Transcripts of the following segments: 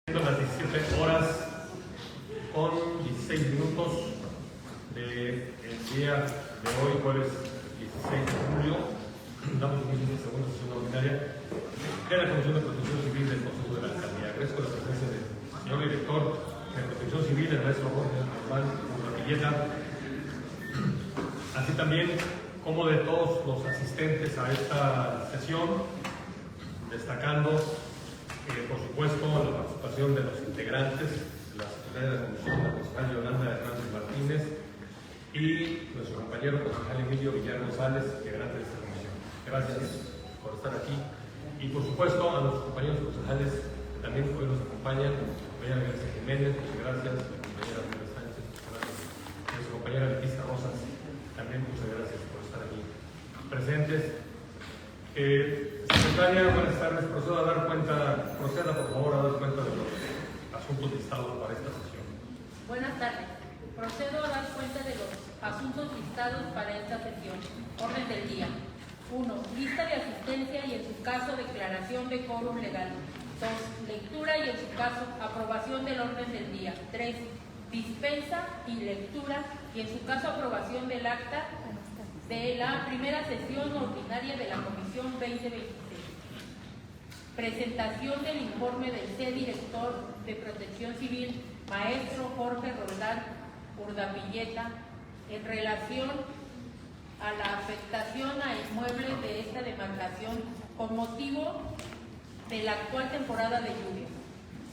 Las 17 horas con 16 minutos del día de hoy, jueves 16 de julio. Damos inicio a la segunda sesión ordinaria de la Comisión de Protección Civil del Consejo de la Alcaldía. Agradezco la presencia del señor director de Protección Civil, el maestro Jorge Normal Urrapilleta, así también como de todos los asistentes a esta sesión, destacando por supuesto, la participación de los integrantes, la secretaria de la Comisión, la concejal Yolanda Hernández Martínez y nuestro compañero concejal Emilio Villar González, integrante de esta comisión. Gracias por estar aquí. Y por supuesto a nuestros compañeros concejales que también hoy nos acompañan, la compañera Gracia Jiménez, muchas gracias, la compañera María Sánchez, muchas gracias, nuestra compañera Leticia Rosas, también muchas gracias por estar aquí presentes. Secretaria, buenas tardes. Proceda por favor a dar cuenta de los asuntos listados para esta sesión. Buenas tardes. Procedo a dar cuenta de los asuntos listados para esta sesión. Orden del día. 1. Lista de asistencia y en su caso declaración de quórum legal. 2. Lectura y en su caso aprobación del orden del día. 3. Dispensa y lectura y en su caso aprobación del acta de la primera sesión ordinaria de la Comisión 2026. Presentación del informe del director de Protección Civil, maestro Jorge Roldán Urrapilleta, en relación a la afectación a inmuebles de esta demarcación con motivo de la actual temporada de lluvia.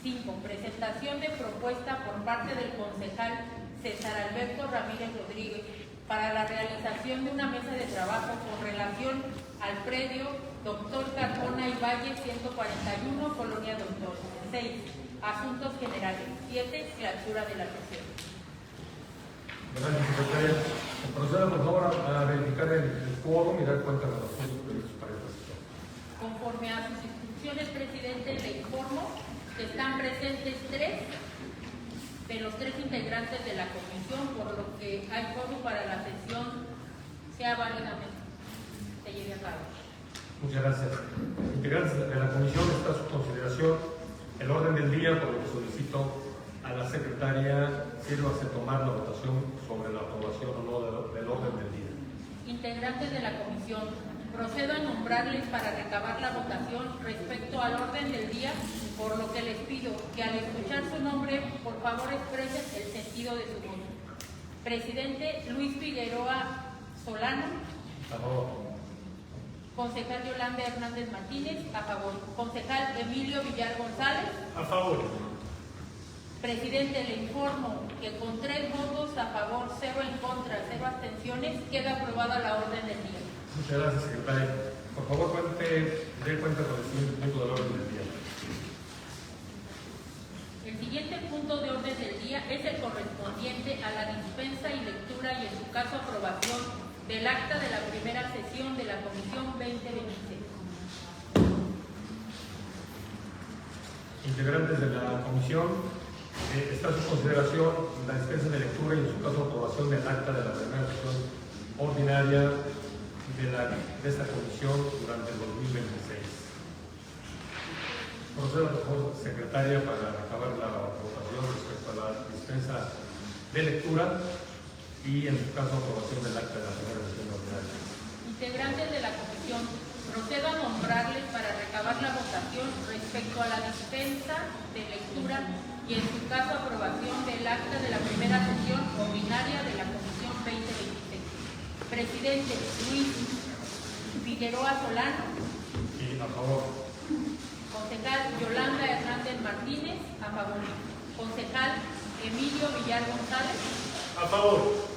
5. Presentación de propuesta por parte del concejal César Alberto Ramírez Rodríguez para la realización de una mesa de trabajo con relación al predio Doctor Carmona y Valle 141, Colonia Doctor. 6. Asuntos generales. 7. Clausura de la sesión. Gracias, secretaria. Proceda por favor a verificar el quórum y dar cuenta de los asuntos previstos para esta sesión. Conforme a sus instrucciones, presidente, le informo que están presentes 3 de los 3 integrantes de la comisión, por lo que hay quórum para la sesión sea válidamente se lleve a cabo. Muchas gracias. Integrantes de la comisión, está a su consideración el orden del día, por lo que solicito a la secretaria sírvase tomar la votación sobre la aprobación o no del orden del día. Integrantes de la comisión, procedo a nombrarles para recabar la votación respecto al orden del día, por lo que les pido que al escuchar su nombre, por favor expresen el sentido de su voto. Presidente Luis Figueroa Solano. A favor. Concejal Yolanda Hernández Martínez. A favor. Concejal Emilio Villar González. A favor. Presidente, le informo que con 3 votos a favor, 0 en contra, 0 abstenciones, queda aprobada la orden del día. Muchas gracias, secretaria. Por favor, dé cuenta con el siguiente punto del orden del día. El siguiente punto de orden del día es el correspondiente a la dispensa y lectura y en su caso aprobación del acta de la primera sesión de la Comisión 2026. Integrantes de la comisión, está a su consideración la dispensa de lectura y en su caso aprobación del acta de la primera sesión ordinaria de esta comisión durante el 2026. Proceda, por favor, secretaria, para acabar la votación respecto a la dispensa de lectura y en su caso aprobación del acta de la primera sesión ordinaria. Integrantes de la comisión, procedo a nombrarles para recabar la votación respecto a la dispensa de lectura y en su caso aprobación del acta de la primera sesión ordinaria de la Comisión 2026. Presidente Luis Figueroa Solano. Y a favor. Concejal Yolanda Hernández Martínez. A favor. Concejal Emilio Villar González. A favor.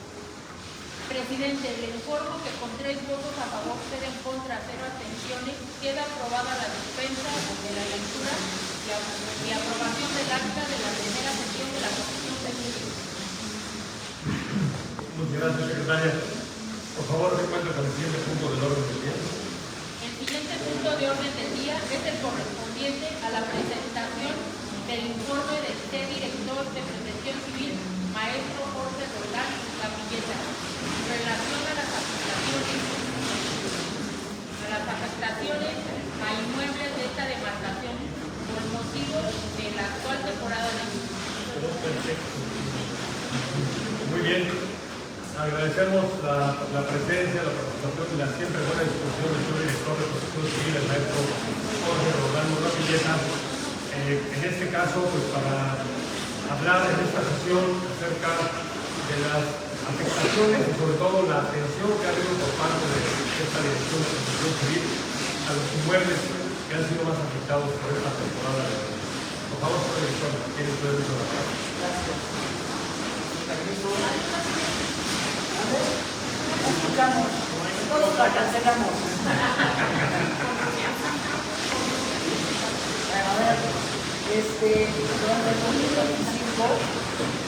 Presidente, le informo que con 3 votos a favor, 0 en contra, 0 abstenciones, queda aprobada la dispensa de la lectura y aprobación del acta de la primera sesión de la Comisión 2026. Muchas gracias, secretaria. Por favor, dé cuenta con el siguiente punto del orden del día. El siguiente punto de orden del día es el correspondiente a la presentación del informe del director de Protección Civil, maestro Jorge Roldán Urrapilleta, en relación a las afectaciones a inmuebles de esta demarcación por motivo de la actual Muy bien. Agradecemos la presencia, la participación y la siempre buena disposición del señor director de Protección Civil, el maestro Jorge Roldán Urdapilleta. En este caso, pues para hablar en esta sesión acerca de las afectaciones y sobre todo la atención que ha habido por parte de esta Dirección de Protección Civil a los inmuebles que han sido más afectados por esta temporada de verano. Por favor, señor director, tiene usted la palabra. Gracias. Permiso. Escuchamos, todos la cancelamos. Bueno, a ver, son de 2025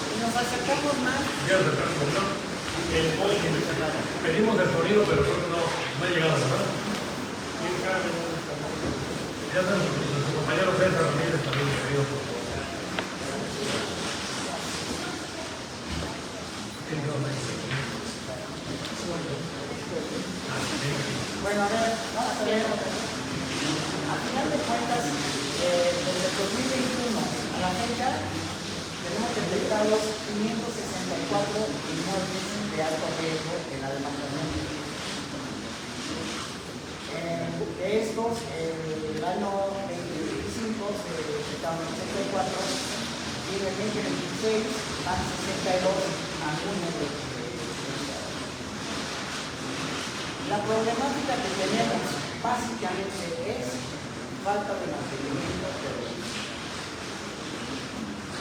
y nos acercamos más. Pedimos el sonido, pero creo que no ha llegado, ¿verdad? Ya están nuestros compañeros César Ramírez también, queridos, por favor. Bueno, a ver, vamos a ver. A final de cuentas, desde el 2021 a la fecha, tenemos detectados 564 inmuebles de alto riesgo en la demarcación. De estos, el año 2025 se detectaron 84 y en el 2026 van 62 a junio de La problemática que tenemos básicamente es falta de mantenimiento periódico.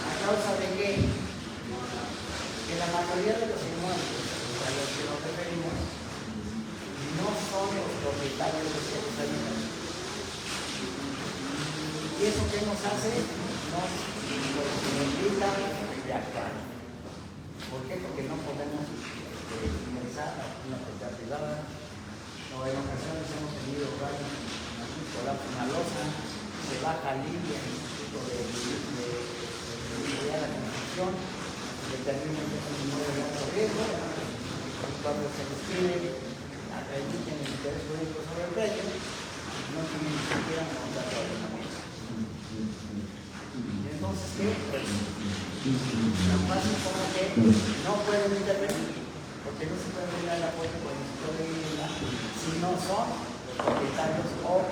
¿A causa de qué? Que la mayoría de los inmuebles a los que nos referimos no son los propietarios de estos alimentos. ¿Y eso qué nos hace? Nos imposibilita de actuar. ¿Por qué? Porque no podemos ingresar a una propiedad privada. O en ocasiones hemos tenido varios colapsos en la losa, se baja limpia el Instituto de la Construcción, determina que es un inmueble de alto riesgo, cuando se les pide, acrediten el interés jurídico sobre el predio, no tienen ni siquiera un contrato de arrendamiento. Entonces, ¿qué? Pues, tan fácil como que no pueden intervenir, porque no se puede venir a la puerta con el Instituto de Vivienda si no son los propietarios o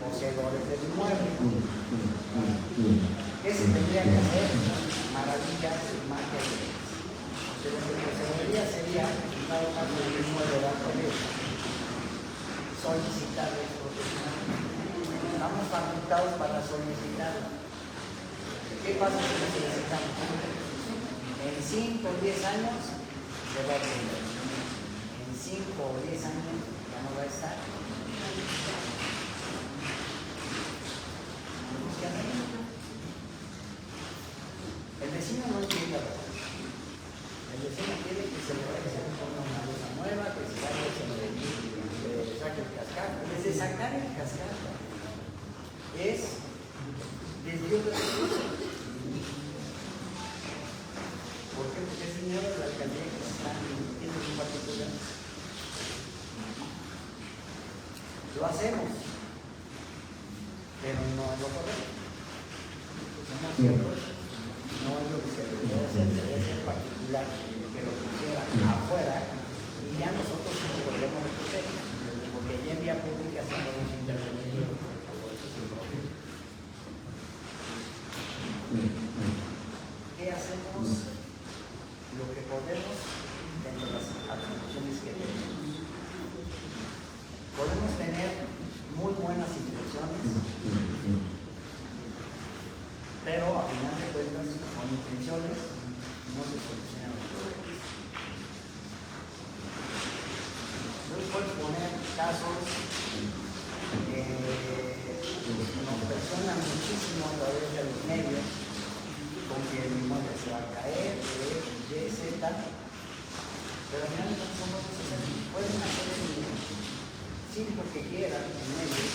poseedores del inmueble. ¿Qué se tendría que hacer? Maravillas, magia y demás. Pero lo que se debería sería, en dado caso del inmueble de alto riesgo, solicitar la expropiación. Estamos facultados para solicitar. ¿Qué pasa si lo solicitamos? En 5 o 10 años se va a atender. En 5 o 10 años ya no va a estar. El vecino no entiende, ¿verdad? El vecino quiere que se le vaya a poner una luz nueva, que se vaya a saque el cascado. Desde sacar el cascado es desvío de recursos. ¿Por qué? Porque es dinero de la alcaldía que se está invirtiendo en un particular. Lo hacemos, pero no es lo correcto. Somos ciertos, no es lo que se debería hacer, debe ser particular, que lo pusiera afuera y ya nosotros no podemos recoger, porque ya en vía pública se podemos intervenir. ¿Qué hacemos? Lo que podemos dentro de las atribuciones que tenemos. Podemos tener muy buenas intenciones, pero a final de cuentas, con intenciones no se solucionan los problemas. Entonces puedes poner casos que nos presionan muchísimo a través de los medios, con que el inmueble se va a caer, Y, Z, pero al final de cuentas son cosas que pueden hacer lo que quieran en ellos,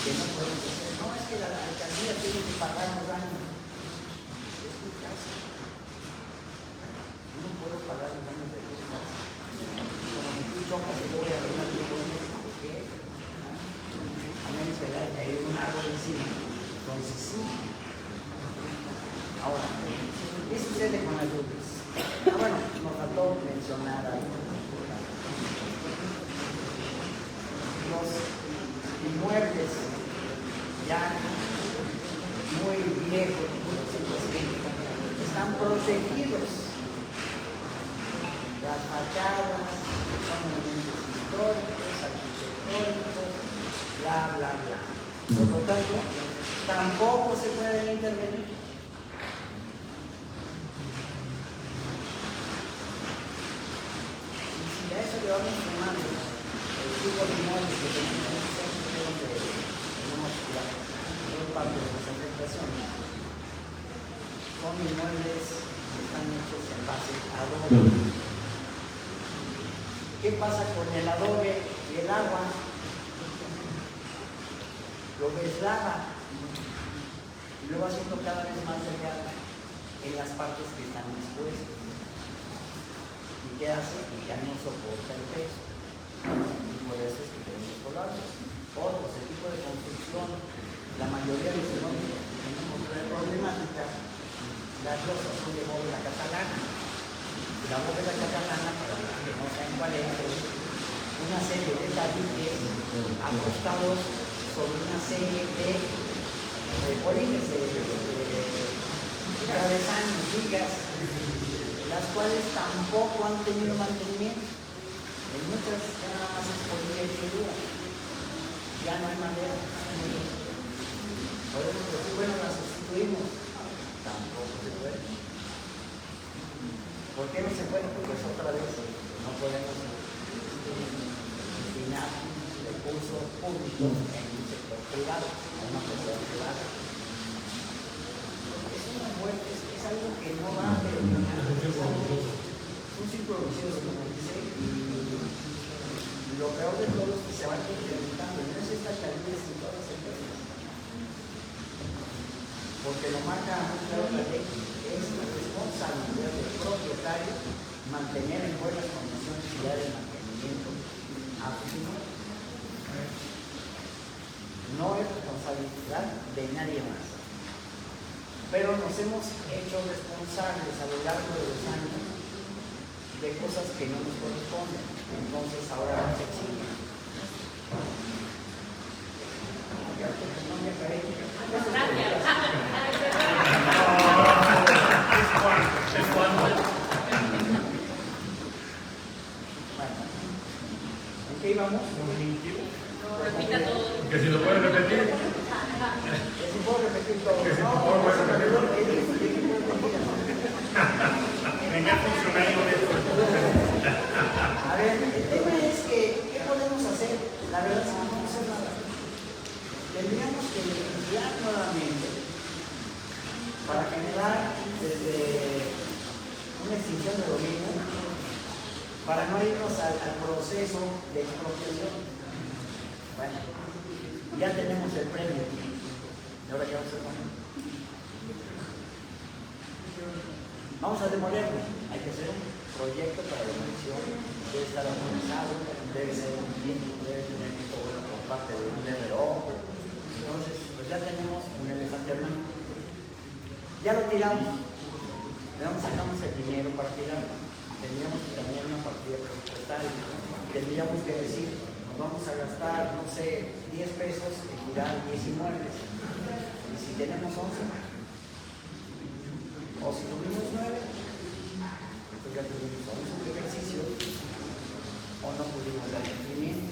que no pueden hacer. No, es que la alcaldía tiene que pagar los daños. Es mi casa. Yo no puedo pagar los daños de tu casa. Como si tú chocas y voy a arreglar tu coche, ¿por qué? A menos que le haya caído un árbol encima. Entonces sí. Ahora, ese es el sucede con las lluvias? Bueno, nos faltó mencionar algo. Los inmuebles ya muy viejos, están protegidos. Las fachadas son elementos históricos, arquitectónicos, bla, bla, bla. Por lo tanto, tampoco se pueden intervenir. Y si a eso le vamos sumando el tipo de inmuebles que tenemos en el centro, donde tenemos la mayor parte de las afectaciones, son inmuebles que están hechos en base a adobe. ¿Qué pasa con el adobe y el agua? Lo deslava y lo va haciendo cada vez más delgado en las partes que están expuestas. ¿Y qué hace? Y ya no soporta el peso. Y por eso es que tenemos colapsos. Otros, el tipo de construcción, la mayoría de los inmuebles tenemos una problemática. Las losas son de bóveda catalana. La bóveda catalana, para los que no saben cuál es, una serie de tabiques acostados sobre una serie de polines, de travesaños, vigas, las cuales tampoco han tenido mantenimiento. En muchas ya nada más es polilla y figura. Ya no hay madera. Por eso, bueno, las sustituimos. Tampoco se puede. ¿Por qué no se puede? Porque es otra vez, no podemos destinar recursos públicos en un sector privado, en una persona privada. Es una muerte, es algo que no va a terminar. Es un círculo vicioso, como dice, y lo peor de todo es que se van incrementando. No es esta calidad en todas las empresas. Porque lo marca muy claro la ley. Es la responsabilidad del propietario mantener en buenas condiciones y dar el mantenimiento a sus inmuebles. No es responsabilidad de nadie más. Pero nos hemos hecho responsables a lo largo de los años de cosas que no nos corresponden. Entonces ahora nos exigen. ¿En qué íbamos? Repita todo. Que si lo puedes repetir. Que si puedo repetir todo. Que si No, puedo repetir. Venga, funcionario de esto. A ver, el tema es que, ¿qué podemos hacer? La verdad es que no podemos hacer nada. Tendríamos que legislar nuevamente para generar desde una extinción de dominio, para no irnos al proceso de expropiación. Bueno, ya tenemos el premio. ¿Y ahora qué vamos a hacer? Vamos a demolerlo. Hay que hacer un proyecto para demolición. Debe estar autorizado, debe ser un tiempo, debe tener visto bueno por parte de un DRO. Entonces, pues ya tenemos un elefante al mano. Ya lo tiramos. Sacamos el dinero para tirarlo. Tendríamos que tener una partida presupuestaria. Tendríamos que decir, nos vamos a gastar, no sé, 10 pesos en tirar 10 inmuebles. Y si tenemos 11, o si tuvimos 9, pues ya tuvimos 11 ejercicios, o no pudimos dar cumplimiento.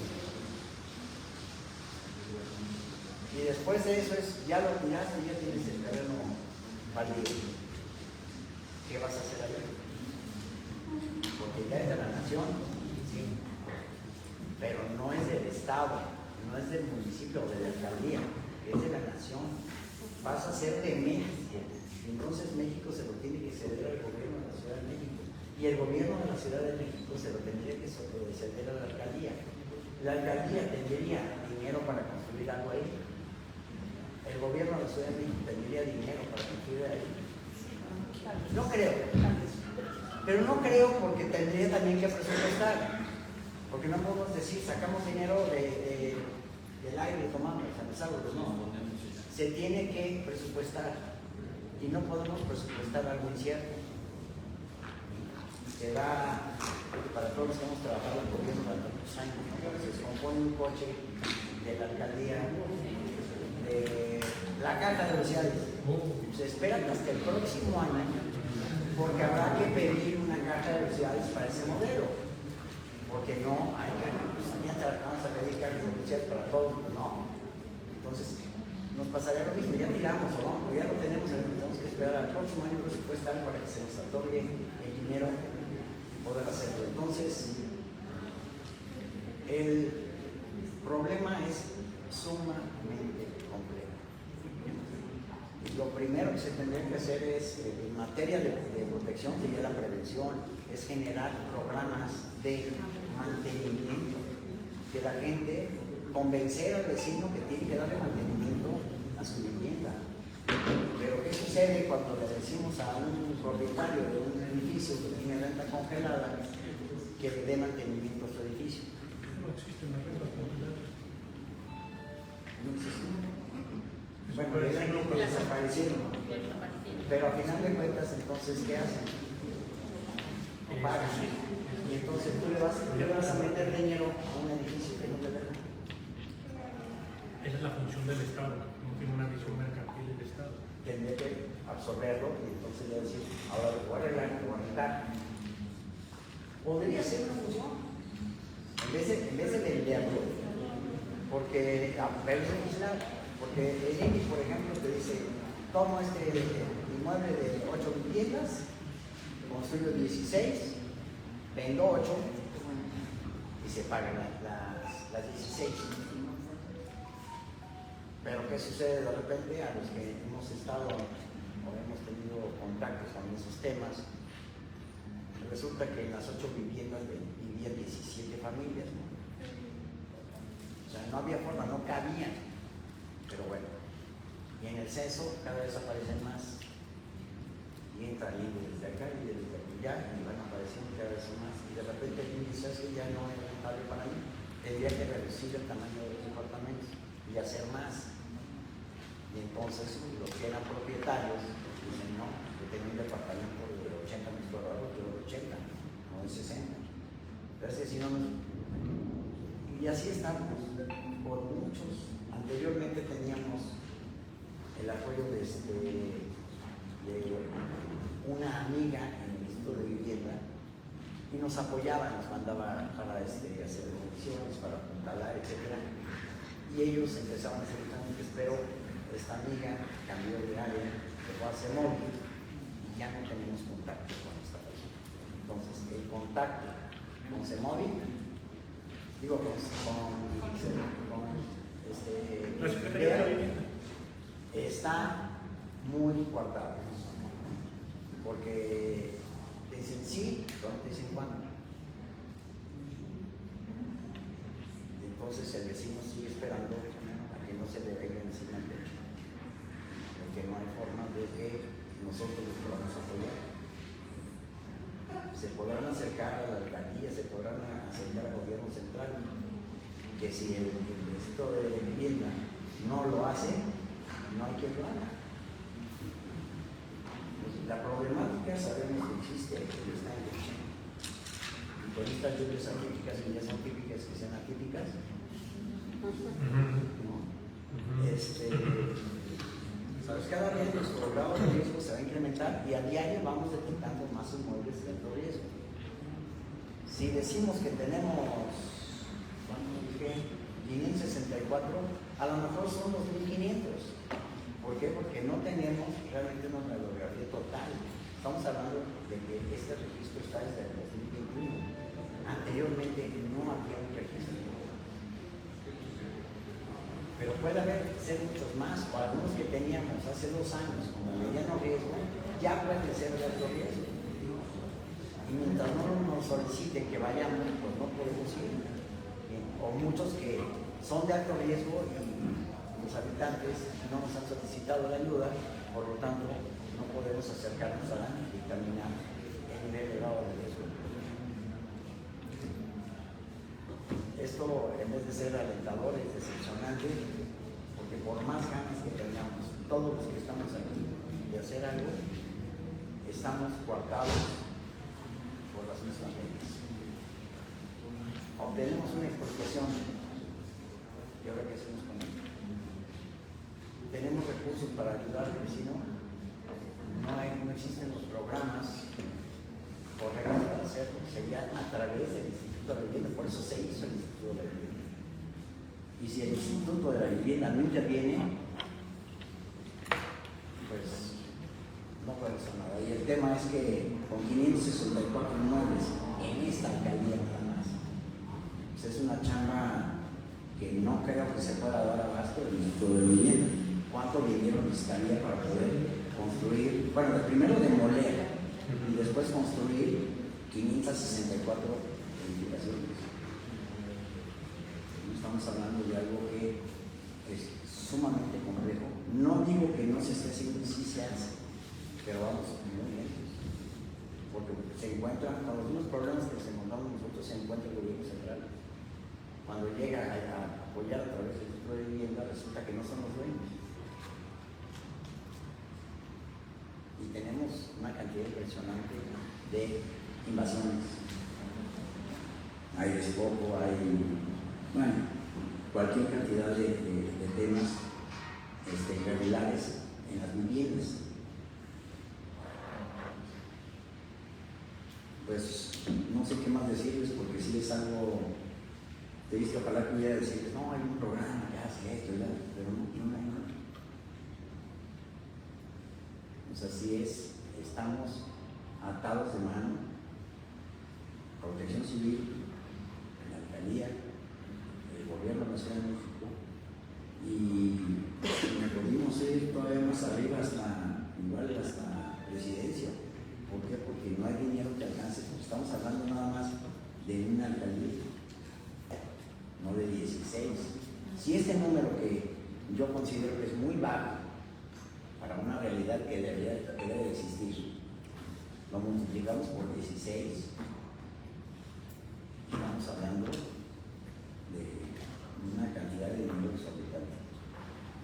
Y después de eso es, ya lo tiraste, ya tienes el terreno válido. ¿Qué vas a hacer allá? Porque ya es de la nación, sí, pero no es del Estado, no es del municipio o de la alcaldía, es de la nación. Vas a ser de México. Entonces México se lo tiene que ceder al gobierno de la Ciudad de México. Y el gobierno de la Ciudad de México se lo tendría que ceder a la alcaldía. La alcaldía tendría dinero para construir algo ahí. El gobierno de la Ciudad de México tendría dinero para construir ahí. No creo. Pero no creo porque tendría también que presupuestar. Porque no podemos decir, sacamos dinero del aire y tomamos a los no. Se tiene que presupuestar. Y no podemos presupuestar algo incierto. se da para todos los que hemos trabajado en gobierno durante muchos años, ¿no? Se descompone un coche de la alcaldía, de la caja de velocidades. Se espera hasta el próximo año, porque habrá que pedir una caja de velocidades para ese modelo, porque no hay pues, ya vamos a pedir cajas de velocidades para todos, no. Entonces, nos pasaría lo mismo, ya tiramos o no, o ya lo tenemos, tenemos que esperar al próximo año presupuestal para que se nos otorgue el dinero y poder hacerlo. Entonces, el problema es sumamente complejo. Y lo primero que se tendría que hacer es, en materia de protección, sería la prevención, es generar programas de mantenimiento, que la gente, convencer al vecino que tiene que darle mantenimiento a su vivienda. Pero ¿qué sucede cuando le decimos a un propietario de un edificio que tiene renta congelada que le dé mantenimiento a su edificio? No existen las reglas congelades. No existe. Bueno, desaparecieron. Pero a final de cuentas, entonces, ¿qué hacen? No pagan. Y entonces tú le vas a meter dinero a un edificio que no te deja. Esa es la función del Estado, no tiene una visión mercantil del Estado. Tendría que absorberlo y entonces le decir, ahora lo voy a arreglar, lo voy a arreglar. Podría ser una función, en vez de venderlo, porque verlo legislar, porque el INPI, por ejemplo, te dice, tomo este inmueble de 8 viviendas, construyo 16, vendo 8 y se pagan las 16. Pero ¿qué sucede de repente a los que hemos estado o hemos tenido contactos con esos temas? Resulta que en las 8 viviendas vivían 17 familias, ¿no? O sea, no había forma, no cabían. Pero bueno, y en el censo cada vez aparecen más. Y entran libros desde acá y desde allá y van apareciendo cada vez más. Y de repente el índice que ya no es rentable para mí. Tendría que reducir el tamaño de los departamentos y hacer más. Y entonces los que eran propietarios dicen, no, yo tenía un departamento de 80 metros cuadrados, yo de 80, no de 60. Pero es que si no nos... Y así estamos, por muchos. Anteriormente teníamos el apoyo de una amiga en el Instituto de Vivienda y nos apoyaba, nos mandaba para hacer revisiones, para apuntalar, etc. Y ellos empezaban a hacer trámites, pero esta amiga cambió de área, se fue a CEMOVI y ya no tenemos contacto con esta persona. Entonces, el contacto con CEMOVI, digo La Secretaría de la Vivienda está muy coartado, porque dicen sí, pero no dicen cuándo. Entonces el vecino sigue esperando a que no se le venga encima el techo, porque no hay forma de que nosotros los podamos apoyar. Se podrán acercar a la alcaldía, se podrán acercar al gobierno central, que si el Instituto de Vivienda no lo hace, no hay quien lo haga. La problemática sabemos que existe, que está en el Chile. Y con estas lluvias atípicas, que ya son típicas, que sean atípicas, ¿no? Pues cada día nuestro grado de riesgo se va a incrementar y a diario vamos detectando más inmuebles de alto riesgo. Si decimos que tenemos, ¿cuánto dije? 564, a lo mejor son 2.500. ¿Por qué? Porque no tenemos realmente una radiografía total. Estamos hablando de que este registro está desde el 2021. Anteriormente no había un registro. Pero puede ser muchos más, o algunos que teníamos hace 2 años como mediano riesgo, ya pueden ser de alto riesgo. Y mientras no nos soliciten que vayamos, pues no podemos ir. O muchos que son de alto riesgo y los habitantes no nos han solicitado la ayuda, por lo tanto no podemos acercarnos a dictaminar el nivel elevado de riesgo. Esto, en vez de ser alentador, es decepcionante, porque por más ganas que tengamos, todos los que estamos aquí, de hacer algo, estamos coartados por razones evangélicas. Obtenemos una expropiación y ahora qué hacemos con ello. Tenemos recursos para ayudar al vecino, no existen los programas o reglas para hacerlo, sería a través del Instituto de la Vivienda, por eso se hizo el Instituto de la Vivienda. Y si el Instituto de la Vivienda no interviene, pues no puede hacer nada. Y el tema es que con 564 inmuebles en esta alcaldía nada más, pues es una chamba que no creo que se pueda dar abasto del Instituto de la Vivienda. ¿Cuánto dinero necesitaría para poder construir? Bueno, primero demoler y después construir 564 edificaciones. No estamos hablando de algo que es sumamente complejo. No digo que no se esté haciendo, sí se hace, pero vamos muy lentos. Porque se encuentran, con los mismos problemas que nos encontramos nosotros, se encuentra el gobierno central. Cuando llega a apoyar a través del Instituto de Vivienda, resulta que no son los dueños. Y tenemos una cantidad impresionante de invasiones. Hay despojo, hay, bueno, cualquier cantidad de temas irregulares en las viviendas. Pues no sé qué más decirles porque si es algo triste, ojalá que pudiera decirles, no, hay un programa que hace esto, ¿verdad? Pero no hay nada. Pues así es, estamos atados de mano, Protección Civil, la alcaldía, el gobierno nacional de México, y me pudimos ir todavía más arriba hasta presidencia. ¿Por qué? Porque no hay dinero que alcance, porque estamos hablando nada más de una alcaldía, no de 16. Si este número que yo considero que es muy bajo para una realidad que debe existir, lo multiplicamos por 16, estamos hablando de una cantidad de dinero exorbitante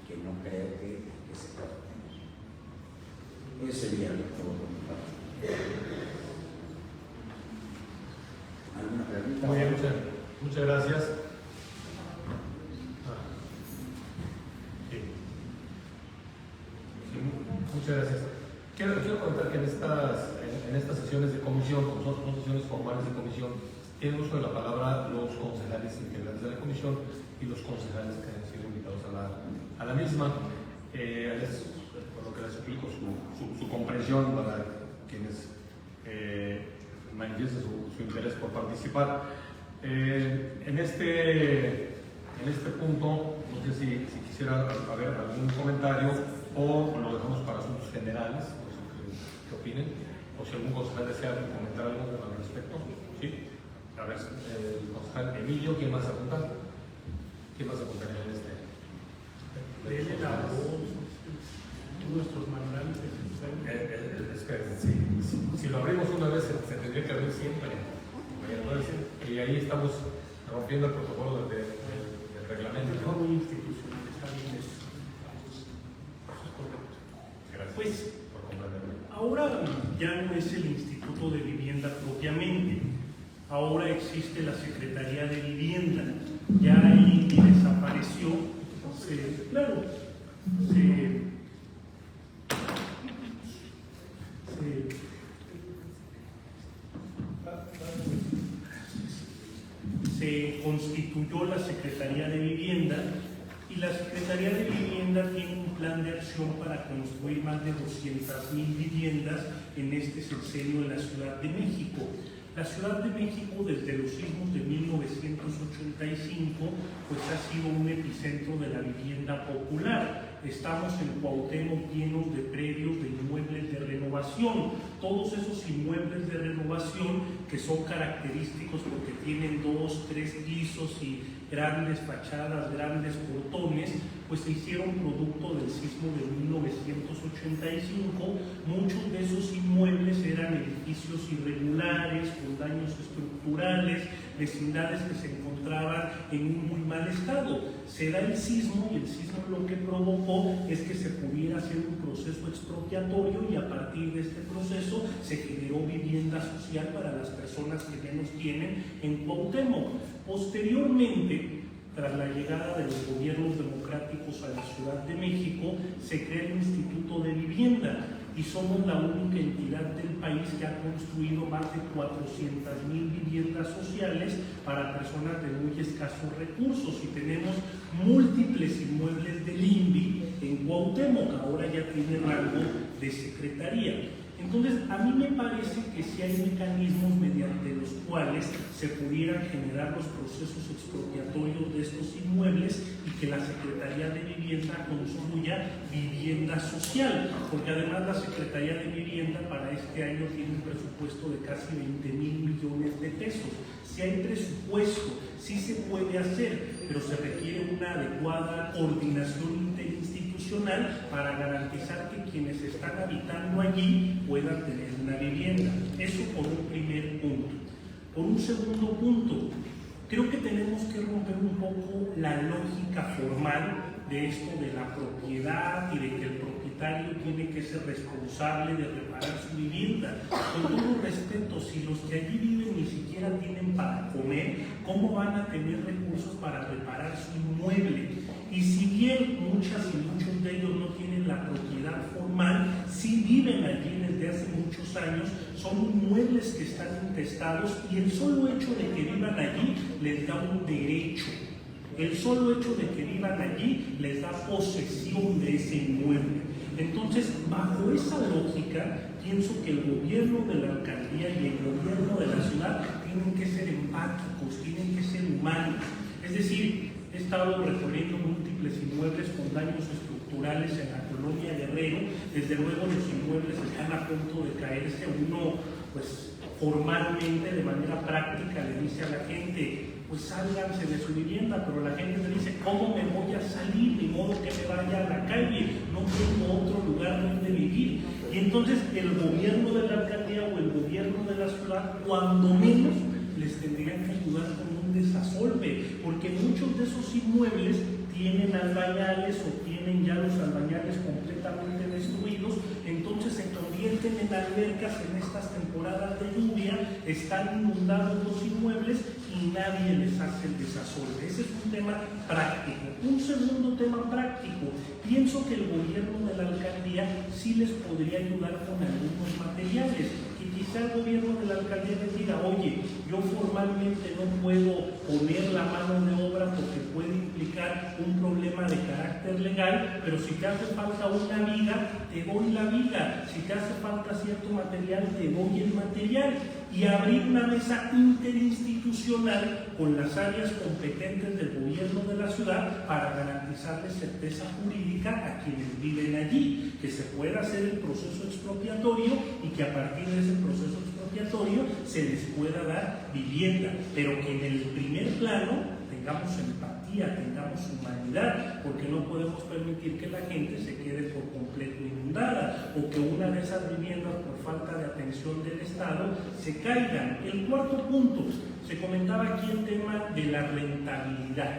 que no creo que se pueda tener. Ese sería todo por mi parte. ¿Alguna pregunta? Muy bien, muchas gracias. Muchas gracias. Quiero comentar que en estas sesiones de comisión, como son sesiones formales de comisión, tienen uso de la palabra los concejales integrantes de la comisión y los concejales que han sido invitados a la misma. Por lo que les explico su comprensión para quienes manifiesten su interés por participar. En este punto, no sé si quisiera haber algún comentario o lo dejamos para asuntos generales, no sé qué opinen, o si algún concejal desea comentar algo al respecto. ¿Sí? A ver, el concejal Emilio, ¿quién más apunta? ¿Quién más apuntaría en este? Dele la voz, nuestros manuales. Es que si lo abrimos una vez, se tendría que abrir siempre. Y ahí estamos rompiendo el protocolo del reglamento. Es muy institucional, está bien eso. Eso es correcto. Gracias Pues, por comprenderme. ahora ya no es el Instituto de Vivienda propiamente. Ahora existe la Secretaría de Vivienda. Ya ahí desapareció. Se constituyó la Secretaría de Vivienda y la Secretaría de Vivienda tiene un plan de acción para construir más de 200,000 viviendas en este sexenio en la Ciudad de México. La Ciudad de México, desde los sismos de 1985, pues ha sido un epicentro de la vivienda popular. Estamos en Cuauhtémoc llenos de predios de inmuebles de renovación. Todos esos inmuebles de renovación que son característicos porque tienen 2, 3 pisos y grandes fachadas, grandes portones, pues se hicieron producto del sismo de 1985. Muchos de esos inmuebles eran edificios irregulares, con daños estructurales, vecindades que se encontraban en un muy mal estado. Se da el sismo y el sismo lo que provocó es que se pudiera hacer un proceso expropiatorio y a partir de este proceso se se generó vivienda social para las personas que menos tienen en Cuauhtémoc. Posteriormente, tras la llegada de los gobiernos democráticos a la Ciudad de México, se crea el Instituto de Vivienda y somos la única entidad del país que ha construido más de 400,000 viviendas sociales para personas de muy escasos recursos, y tenemos múltiples inmuebles del INVI en Cuauhtémoc, ahora ya tiene rango de secretaría. Entonces, a mí me parece que sí hay mecanismos mediante los cuales se pudieran generar los procesos expropiatorios de estos inmuebles y que la Secretaría de Vivienda construya vivienda social, porque además la Secretaría de Vivienda para este año tiene un presupuesto de casi 20,000 millones de pesos. Si hay presupuesto, sí se puede hacer, pero se requiere una adecuada coordinación interinstitucional para garantizar que quienes están habitando allí puedan tener una vivienda. Eso por un primer punto. Por un segundo punto, creo que tenemos que romper un poco la lógica formal de esto de la propiedad y de que el propietario tiene que ser responsable de reparar su vivienda. Con todo respeto, si los que allí viven ni siquiera tienen para comer, ¿cómo van a tener recursos para reparar su inmueble? Y si bien muchas y muchos de ellos no tienen la propiedad formal, sí viven allí desde hace muchos años, son inmuebles que están intestados y el solo hecho de que vivan allí les da un derecho. El solo hecho de que vivan allí les da posesión de ese inmueble. Entonces, bajo esa lógica, pienso que el gobierno de la alcaldía y el gobierno de la ciudad tienen que ser empáticos, tienen que ser humanos. Es decir, he estado recorriendo múltiples inmuebles con daños estructurales en la colonia Guerrero. Desde luego los inmuebles están a punto de caerse. Uno, pues formalmente, de manera práctica, le dice a la gente, pues sálganse de su vivienda, pero la gente le dice, ¿cómo me voy a salir? Ni modo que me vaya a la calle, no tengo otro lugar donde vivir. Y entonces el gobierno de la alcaldía o el gobierno de la ciudad, cuando menos, les tendrían que ayudar con un desasolve, porque muchos de esos inmuebles tienen albañales o tienen ya los albañales completamente destruidos, entonces se convierten en albercas en estas temporadas de lluvia, están inundados los inmuebles y nadie les hace el desasolve. Ese es un tema práctico. Un segundo tema práctico, pienso que el gobierno de la alcaldía sí les podría ayudar con algunos materiales. Quizá el gobierno de la alcaldía les diga, oye, yo formalmente no puedo poner la mano de obra porque puede implicar un problema de carácter legal, pero si te hace falta una viga, te doy la viga, si te hace falta cierto material, te doy el material, y abrir una mesa interinstitucional con las áreas competentes del gobierno de la ciudad para garantizarles certeza jurídica a quienes viven allí, que se pueda hacer el proceso expropiatorio y que a partir de ese proceso expropiatorio se les pueda dar vivienda, pero que en el primer plano tengamos empatía, tengamos humanidad, porque no podemos permitir que la gente se quede por completo inundada o que una de esas viviendas por falta de atención del Estado se caigan. El cuarto punto, se comentaba aquí el tema de la rentabilidad,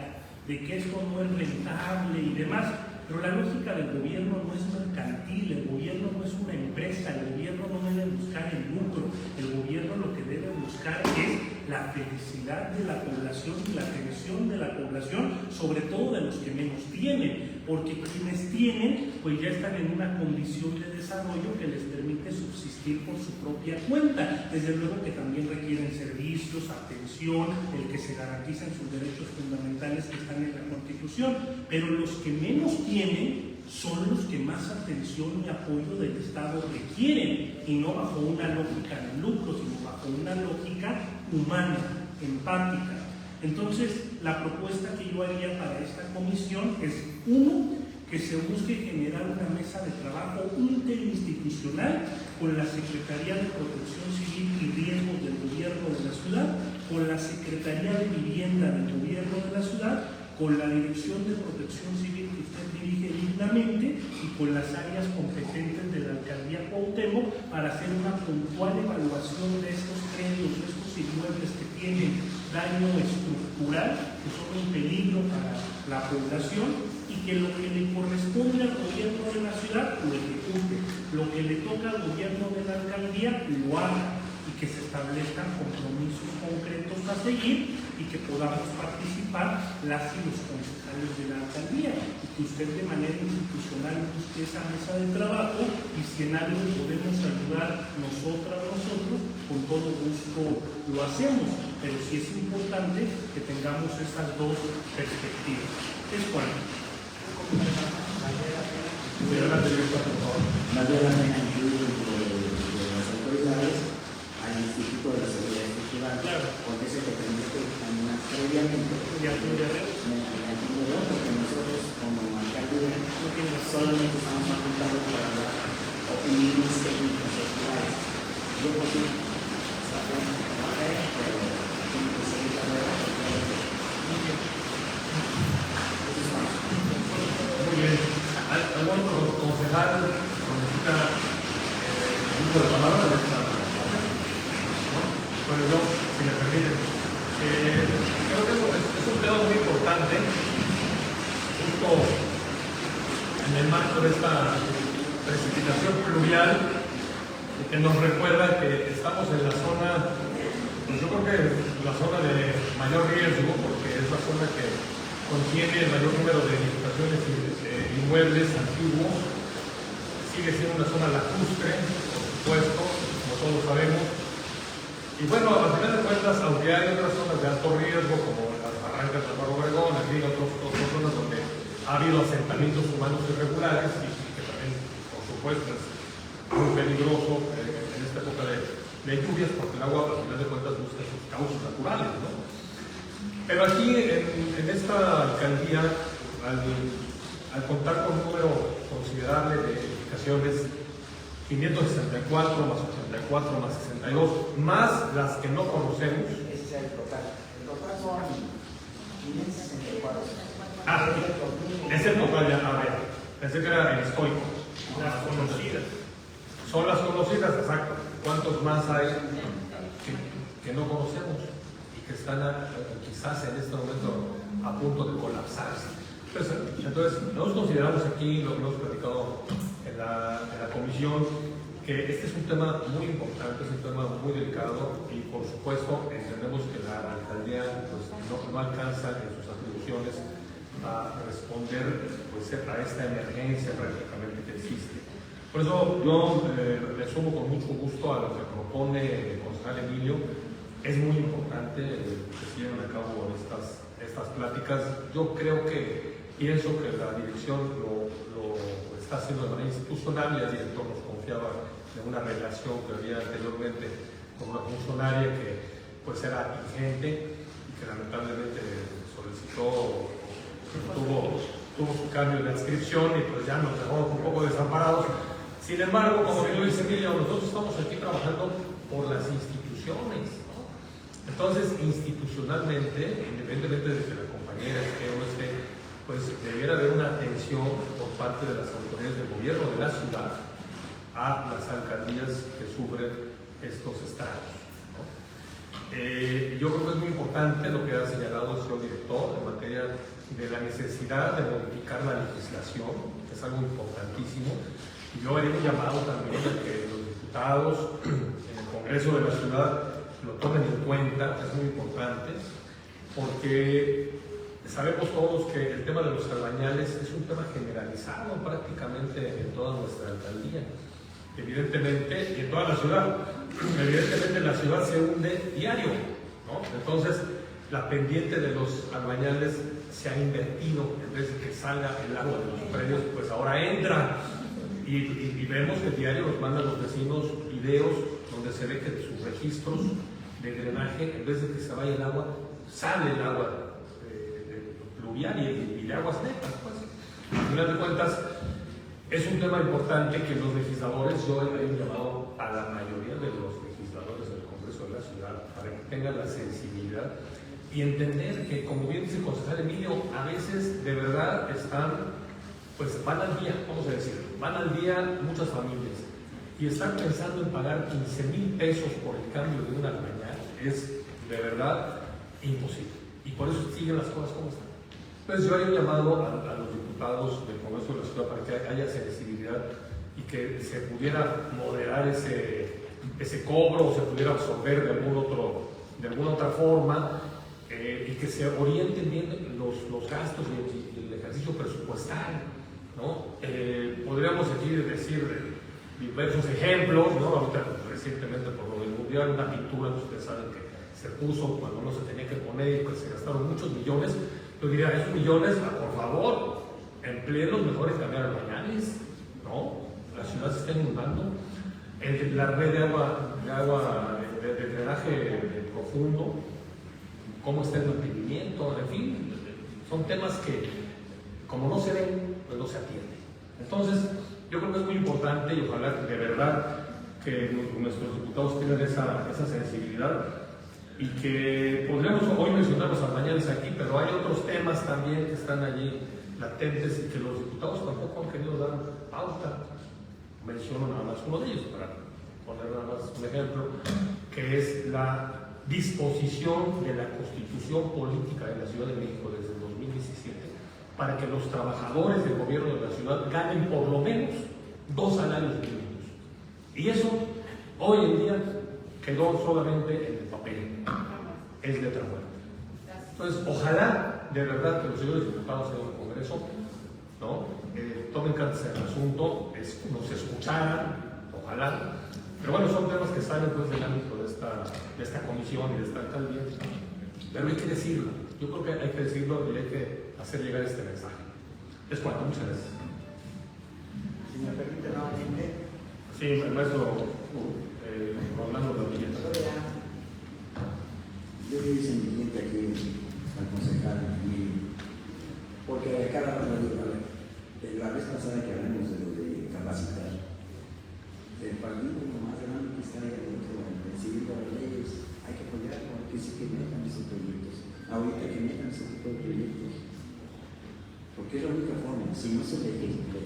de que esto no es rentable y demás. Pero la lógica del gobierno no es mercantil, el gobierno no es una empresa, el gobierno no debe buscar el lucro, el gobierno lo que debe buscar es la felicidad de la población y la atención de la población, sobre todo de los que menos tienen, porque quienes tienen pues ya están en una condición de desarrollo que les permite subsistir por su propia cuenta. Desde luego que también requieren servicios, atención, el que se garanticen sus derechos fundamentales que están en la Constitución, pero los que menos tienen son los que más atención y apoyo del Estado requieren, y no bajo una lógica de lucro, sino bajo una lógica humana, empática. Entonces, la propuesta que yo haría para esta comisión es, uno, que se busque generar una mesa de trabajo interinstitucional con la Secretaría de Protección Civil y Riesgos del Gobierno de la Ciudad, con la Secretaría de Vivienda del Gobierno de la Ciudad, con la Dirección de Protección Civil que usted dirige dignamente y con las áreas competentes de la Alcaldía Cuauhtémoc para hacer una puntual evaluación de estos predios, de estos inmuebles que tienen daño estructural, que son un peligro para la población, y que lo que le corresponde al gobierno de la ciudad lo ejecute, lo que le toca al gobierno de la alcaldía lo haga y que se establezcan compromisos concretos a seguir y que podamos participar las y los concejales de la alcaldía y que usted de manera institucional busque esa mesa de trabajo y si en algo podemos ayudar nosotros, con todo gusto lo hacemos, pero sí es importante que tengamos esas dos perspectivas. Es cuanto. Vale la pena incluir de las autoridades al Instituto de la Seguridad Estructural, Claro. porque se te permite examinar previamente porque nosotros como alcaldía solamente estamos facultados para dar opiniones técnicas estructurales. Yo porque saber pero tengo que seguir la verdad. Muy bien. ¿Algún concejal necesita uso de palabra? Bueno, yo, si me permiten, creo que es un tema muy importante, justo en el marco de esta precipitación pluvial, que nos recuerda que estamos en la zona, pues yo creo que la zona de mayor riesgo, porque es la zona que contiene el mayor número de edificaciones y inmuebles antiguos, sigue siendo una zona lacustre, por supuesto, como todos sabemos. Y bueno, a final de cuentas, aunque hay otras zonas de alto riesgo, como las barrancas de Álvaro Obregón, aquí hay otras zonas donde ha habido asentamientos humanos irregulares y que también, por supuesto, es muy peligroso en esta época de lluvias, porque el agua, a final de cuentas, busca sus causas naturales, ¿no? Pero aquí, en esta alcaldía, al contar con un número considerable de edificaciones, 564 más 84 más 62, más las que no conocemos. Ese es el total. El total son 564. Ah, es el total ya, a ver, pensé que era el histórico. Las conocidas. Son las conocidas, exacto. ¿Cuántos más hay que no conocemos y que están quizás en este momento a punto de colapsarse? Entonces, nosotros consideramos aquí, lo que hemos platicado en la comisión, que este es un tema muy importante, es un tema muy delicado y por supuesto entendemos que la alcaldía pues, no alcanza en sus atribuciones a responder pues, a esta emergencia prácticamente que existe. Por eso yo le sumo con mucho gusto a lo que propone el concejal Emilio. Es muy importante que se lleven a cabo estas pláticas. Yo pienso que la dirección lo está haciendo de manera institucional y el director nos confiaba de una relación que había anteriormente con una funcionaria que pues era ingente y que lamentablemente solicitó, tuvo su cambio de adscripción y pues ya nos dejó un poco desamparados. Sin embargo, como bien lo dice Emilio, nosotros estamos aquí trabajando por las instituciones, ¿no? Entonces, institucionalmente, independientemente de que la compañera esté o no esté, pues debiera haber una atención por parte de las autoridades del gobierno de la ciudad a las alcaldías que sufren estos estragos, ¿no? Yo creo que es muy importante lo que ha señalado el señor director en materia de la necesidad de modificar la legislación, que es algo importantísimo. Y yo haré un llamado también a que los diputados en el Congreso de la ciudad lo tomen en cuenta, es muy importante, porque sabemos todos que el tema de los albañales es un tema generalizado prácticamente en toda nuestra alcaldía, evidentemente, y en toda la ciudad. Evidentemente la ciudad se hunde diario, ¿no? Entonces, la pendiente de los albañales se ha invertido, en vez de que salga el agua de los predios, pues ahora entra. Y vemos que diario nos mandan los vecinos videos donde se ve que de sus registros de drenaje, en vez de que se vaya el agua, sale el agua pluvial y de aguas netas, pues. Al final de cuentas, es un tema importante que los legisladores, yo he llamado a la mayoría de los legisladores del Congreso de la ciudad para que tengan la sensibilidad y entender que, como bien dice el concejal Emilio, a veces de verdad van al día, vamos a decir, van al día muchas familias y están pensando en pagar 15,000 pesos por el cambio de un albañal es de verdad imposible y por eso siguen las cosas como están. Entonces yo haría un llamado a los diputados del Congreso de la ciudad para que haya sensibilidad y que se pudiera moderar ese ese cobro o se pudiera absorber de alguna otra forma, y que se orienten bien los gastos y el ejercicio presupuestal, ¿no? Podríamos aquí decir diversos ejemplos, ¿no? Ahorita, recientemente por lo del mundial, una pintura que ustedes saben que se puso cuando no se tenía que poner y que se gastaron muchos millones. Yo diría, esos millones, por favor, empleenlos mejor en cambiar bañales, ¿no? La ciudad se está inundando. La red de agua de drenaje profundo, cómo está el mantenimiento, en fin, son temas que, como no se ven, pues no se atienden. Entonces, yo creo que es muy importante y ojalá de verdad que nuestros diputados tengan esa sensibilidad y que podríamos hoy mencionar los albañiles aquí, pero hay otros temas también que están allí latentes y que los diputados tampoco han querido dar pauta. Menciono nada más uno de ellos para poner nada más un ejemplo, que es la disposición de la Constitución Política de la Ciudad de México desde el 2017 para que los trabajadores del gobierno de la ciudad ganen por lo menos 2 salarios mínimos. Y eso hoy en día quedó solamente en el papel, es letra muerta. Entonces, ojalá de verdad que los señores diputados en el Congreso, ¿no? Tomen cartas en el asunto, nos escucharan, ojalá. Pero bueno, son temas que salen pues, del ámbito de esta comisión y de esta alcaldía. Pero hay que decirlo, yo creo que hay que decirlo y hay que hacer llegar este mensaje. Es cuanto, muchas gracias. Si me permite nuevamente. Sí, el maestro Rolando Rodríguez. Yo le hice mi cliente aquí al concejal, porque cada rato le digo, a ver, la vez pasada que hablamos de lo de capacitar, el partido más grande que está ahí adentro, decidiendo las leyes, hay que apoyarlo, que sí que metan esos proyectos, ahorita que metan ese tipo de proyectos, porque es la única forma, si no se legisla,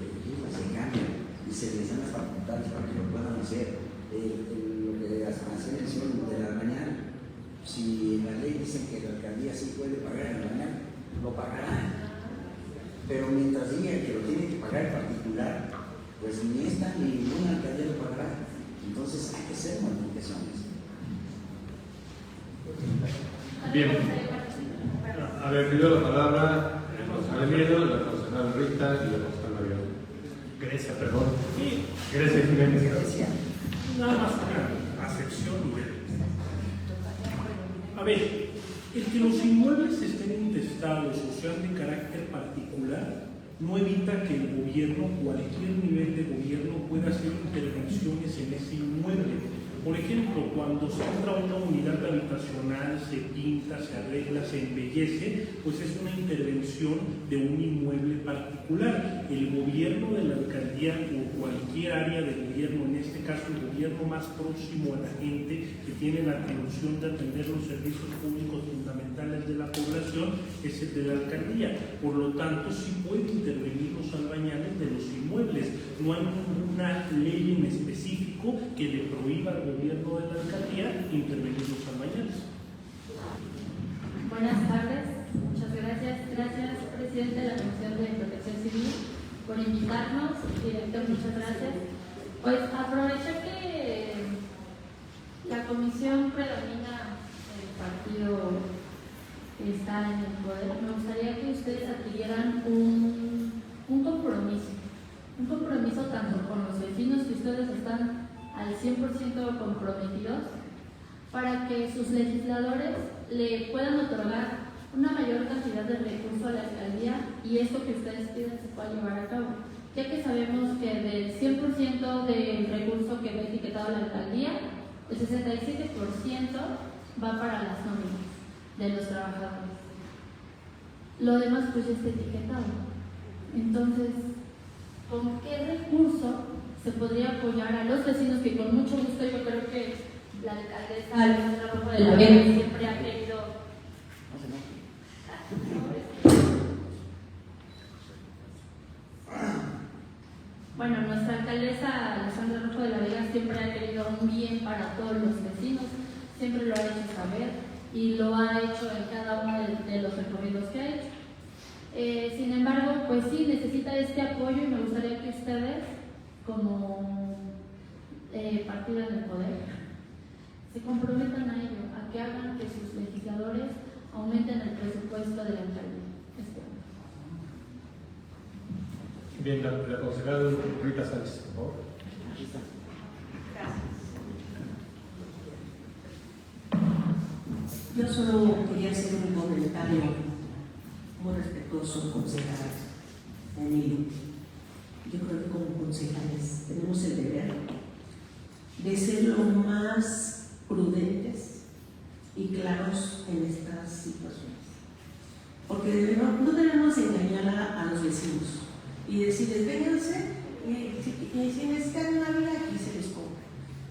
se cambia y se les dan las facultades para que lo puedan hacer. Lo que hace mención de la mañana, si en la ley dicen que la alcaldía sí puede pagar en la mañana, lo pagará, pero mientras digan que lo tiene que pagar el particular, pues ni esta ni ninguna alcaldía lo pagará. Entonces hay que hacer modificaciones. Bien. A ver, pido la palabra el concejal Miedo, la concejal Rita y la concejal María. Grecia, perdón. Sí, Grecia Jiménez. Grecia. nada más una acepción. A ver, el que los inmuebles estén intestados o sean de carácter particular no evita que el gobierno, cualquier nivel de gobierno, pueda hacer intervenciones en ese inmueble. Por ejemplo, cuando se entra a una unidad habitacional, se pinta, se arregla, se embellece, pues es una intervención de un inmueble particular. El gobierno de la alcaldía o cualquier área de gobierno, en este caso el gobierno más próximo a la gente, que tiene la atribución de atender los servicios públicos fundamentales de la población, es el de la alcaldía. Por lo tanto, sí puede intervenir los albañales de los inmuebles. No hay ninguna ley en específico que le prohíba al gobierno de la alcaldía intervenir los albañales. Buenas tardes, muchas gracias. Gracias, presidente de la Comisión de Protección Civil, por invitarnos. Director, muchas gracias. Pues aprovecho que la comisión predomina el partido que está en el poder. Me gustaría que ustedes adquirieran un compromiso tanto con los vecinos, que ustedes están al 100% comprometidos, para que sus legisladores le puedan otorgar una mayor cantidad de recursos a la alcaldía y esto que ustedes piden se pueda llevar a cabo, ya que sabemos que del 100% del recurso que va etiquetado la alcaldía, el 67% va para las nóminas de los trabajadores. Lo demás pues ya está etiquetado. Entonces, ¿con qué recurso se podría apoyar a los vecinos que con mucho gusto, yo creo que la alcaldesa Alejandra Rojo de la Vega siempre ha querido? Bueno, nuestra alcaldesa Alejandra Rojo de la Vega siempre ha querido un bien para todos los vecinos, siempre lo ha hecho saber y lo ha hecho en cada uno de los recorridos que ha hecho. Sin embargo, pues sí, necesita este apoyo y me gustaría que ustedes, como partido en el poder, se comprometan a ello, a que hagan que sus legisladores aumenten el presupuesto de la alcaldía este año. Bien, la concejal Rita Sánchez, por favor. Yo solo quería hacer un comentario muy respetuoso, concejal Emilio. Yo creo que como concejales tenemos el deber de ser lo más prudentes y claros en estas situaciones. Porque no debemos engañar a los vecinos y decirles, vénganse, y si necesitan una vida, aquí se les compra.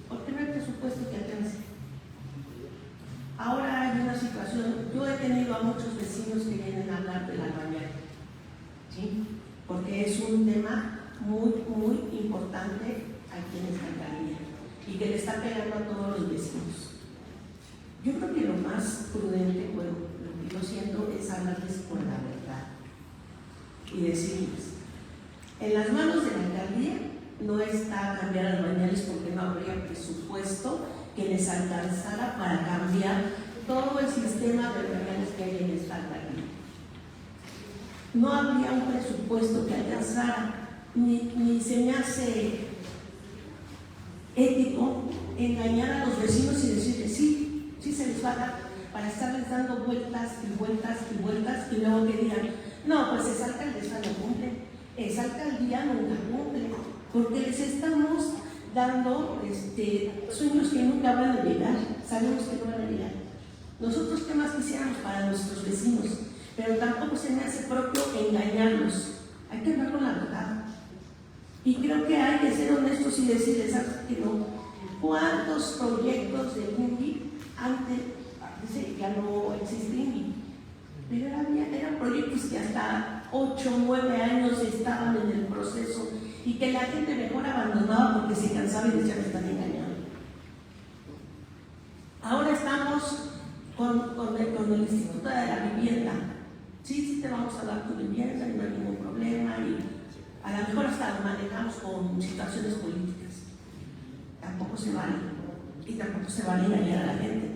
Porque no hay presupuesto que alcance. Ahora hay una situación, yo he tenido a muchos vecinos que vienen a hablar del albañil, ¿sí? Porque es un tema muy, muy importante aquí en esta alcaldía y que le está pegando a todos los vecinos. Yo creo que lo más prudente, bueno, lo que yo siento es hablarles con la verdad y decirles, en las manos de la alcaldía no está cambiar albañiles porque no habría presupuesto que les alcanzara para cambiar todo el sistema de albañiles que hay en esta alcaldía. No habría un presupuesto que alcanzara, ni se me hace ético engañar a los vecinos y decirles sí se les va a dar, para estarles dando vueltas y vueltas y vueltas y luego que digan, no, pues esa alcaldesa no cumple, esa alcaldía nunca cumple, porque les estamos dando sueños que nunca van a llegar, sabemos que no van a llegar. Nosotros qué más quisiéramos para nuestros vecinos, pero tampoco se me hace propio engañarlos. Hay que hablar con la verdad. Y creo que hay que ser honestos y decirles, ¿sabes que no? ¿Cuántos proyectos de INVI antes ya no existe INVI? Pero eran proyectos que hasta 8 o 9 años estaban en el proceso y que la gente mejor abandonaba porque se cansaba y decía, me están engañando. Ahora estamos con el Instituto de la Vivienda. Sí, te vamos a dar tu vivienda y no hay ningún problema, y a lo mejor hasta lo manejamos con situaciones políticas. Tampoco se vale, y tampoco se vale engañar a la gente,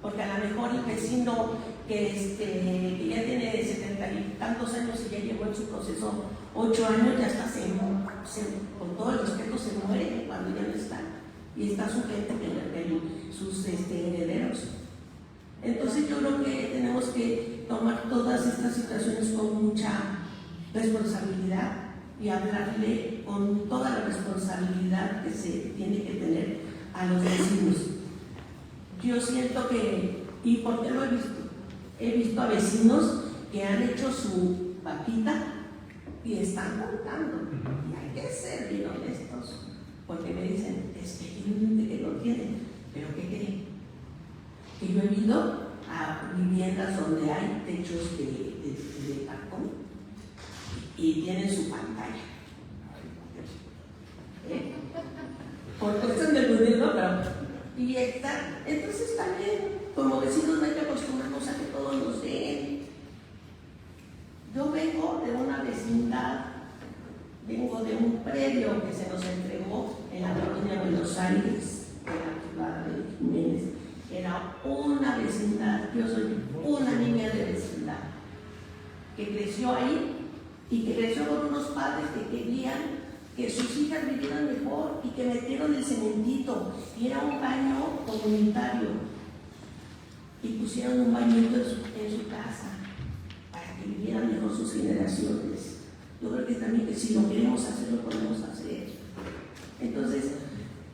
porque a lo mejor el vecino que ya tiene 70 y tantos años y ya llevó en su proceso 8 años, ya está con todo el respeto se muere cuando ya no está, y está su gente, sus herederos. Entonces yo creo que tenemos que tomar todas estas situaciones con mucha responsabilidad y hablarle con toda la responsabilidad que se tiene que tener a los vecinos. Yo siento que, y porque lo he visto a vecinos que han hecho su vaquita y están contando, y hay que ser bien honestos, porque me dicen, es que hay gente que no tiene, pero ¿qué creen? Que yo he ido a viviendas donde hay techos de cartón y tienen su pantalla. Por cuestión del dinero, pero y está. Entonces también, como vecinos, no hay que acostumbrarnos a que todos nos den. Yo vengo de una vecindad, vengo de un predio que se nos entregó en la colonia Buenos Aires, en la ciudad de Jiménez. Era una vecindad, yo soy una niña de vecindad, que creció ahí y que creció con unos padres que querían que sus hijas vivieran mejor y que metieron el cementito, y era un baño comunitario, y pusieron un bañito en su casa para que vivieran mejor sus generaciones. Yo creo que también que si lo queremos hacer, lo podemos hacer. Entonces,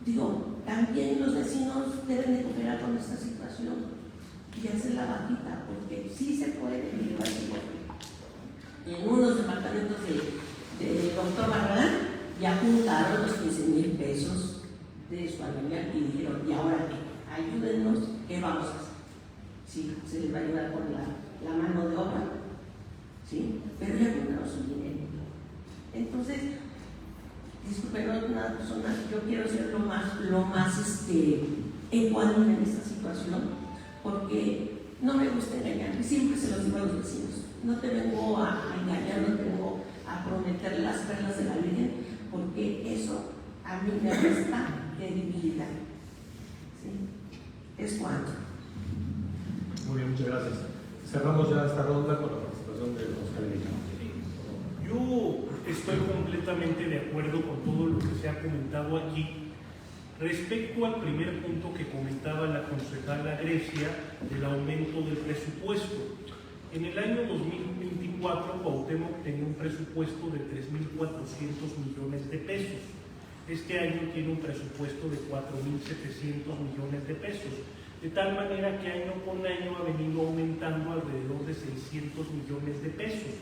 digo, también los vecinos deben de cooperar con esta situación y hacer la vaquita, porque sí se puede vivir así. En unos departamentos de doctor Barragán ya juntaron los 15,000 pesos de su albañil y dijeron, ¿y ahora qué? Ayúdennos, ¿qué vamos a hacer? Sí, se les va a ayudar con la mano de obra, ¿sí? Pero ya juntaron su dinero. Entonces, disculpen, no es una persona, yo quiero ser lo más ecuánime en esta situación, porque no me gusta engañar, y siempre se los digo a los vecinos, no te vengo a engañar, no te vengo a prometer las perlas de la Virgen, porque eso a mí me resta credibilidad, ¿sí? ¿Es cuánto? Muy bien, muchas gracias. Cerramos ya esta ronda con la participación de Oscar Emilio. Yo estoy completamente de acuerdo con todo lo que se ha comentado aquí. Respecto al primer punto que comentaba la concejala Grecia, del aumento del presupuesto. En el año 2024, Cuauhtémoc tenía un presupuesto de 3.400 millones de pesos. Este año tiene un presupuesto de 4.700 millones de pesos. De tal manera que año con año ha venido aumentando alrededor de 600 millones de pesos.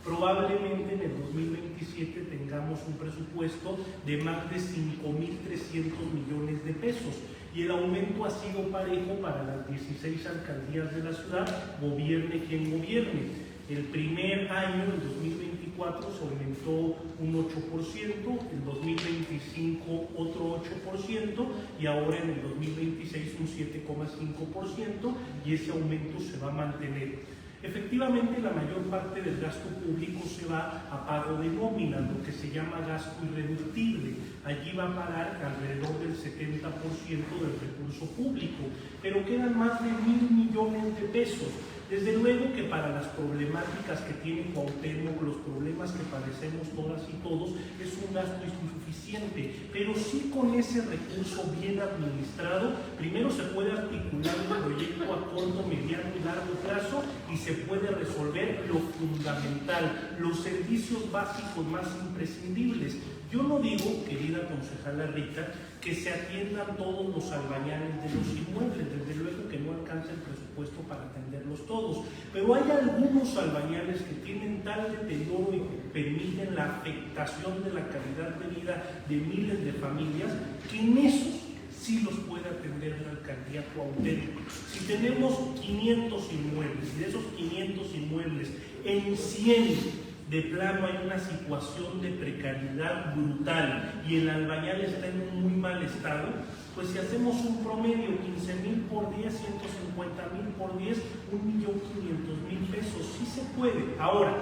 Probablemente en el 2027 tengamos un presupuesto de más de 5.300 millones de pesos. Y el aumento ha sido parejo para las 16 alcaldías de la ciudad, gobierne quien gobierne. El primer año, el 2024, se aumentó un 8%, el 2025 otro 8% y ahora en el 2026 un 7,5%, y ese aumento se va a mantener. Efectivamente, la mayor parte del gasto público se va a pago de nómina, lo que se llama gasto irreductible. Allí va a parar alrededor del 70% del recurso público, pero quedan más de 1.000 millones de pesos. Desde luego que para las problemáticas que tiene Cuauhtémoc, los problemas que padecemos todas y todos, es un gasto insuficiente, pero sí con ese recurso bien administrado, primero se puede articular un proyecto a corto, mediano y largo plazo y se puede resolver lo fundamental, los servicios básicos más imprescindibles. Yo no digo, querida concejala Rita, que se atiendan todos los albañales de los inmuebles, desde luego que no alcanza el presupuesto para atenderlos todos, pero hay algunos albañales que tienen tal deterioro y que permiten la afectación de la calidad de vida de miles de familias, que en esos sí los puede atender la alcaldía Cuauhtémoc. Si tenemos 500 inmuebles y de esos 500 inmuebles en 100 de plano hay una situación de precariedad brutal y el albañal está en un muy mal estado, pues si hacemos un promedio, 15,000 por 10, 150,000 por 10, 1.500.000 pesos, sí se puede. Ahora,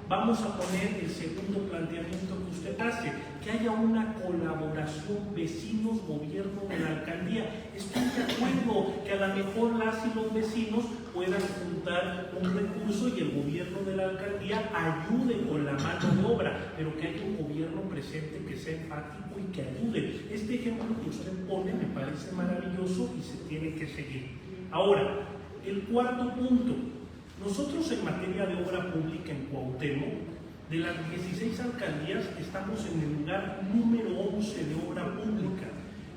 vamos a poner el segundo planteamiento que usted hace, que haya una colaboración vecinos-gobierno de la alcaldía. Estoy de acuerdo que a lo mejor las y los vecinos puedan juntar un recurso y el gobierno de la alcaldía ayude con la mano de obra, pero que haya un gobierno presente que sea empático y que ayude. Este ejemplo que usted pone me parece maravilloso y se tiene que seguir. Ahora, el cuarto punto. Nosotros en materia de obra pública en Cuauhtémoc, de las 16 alcaldías, estamos en el lugar número 11 de obra pública.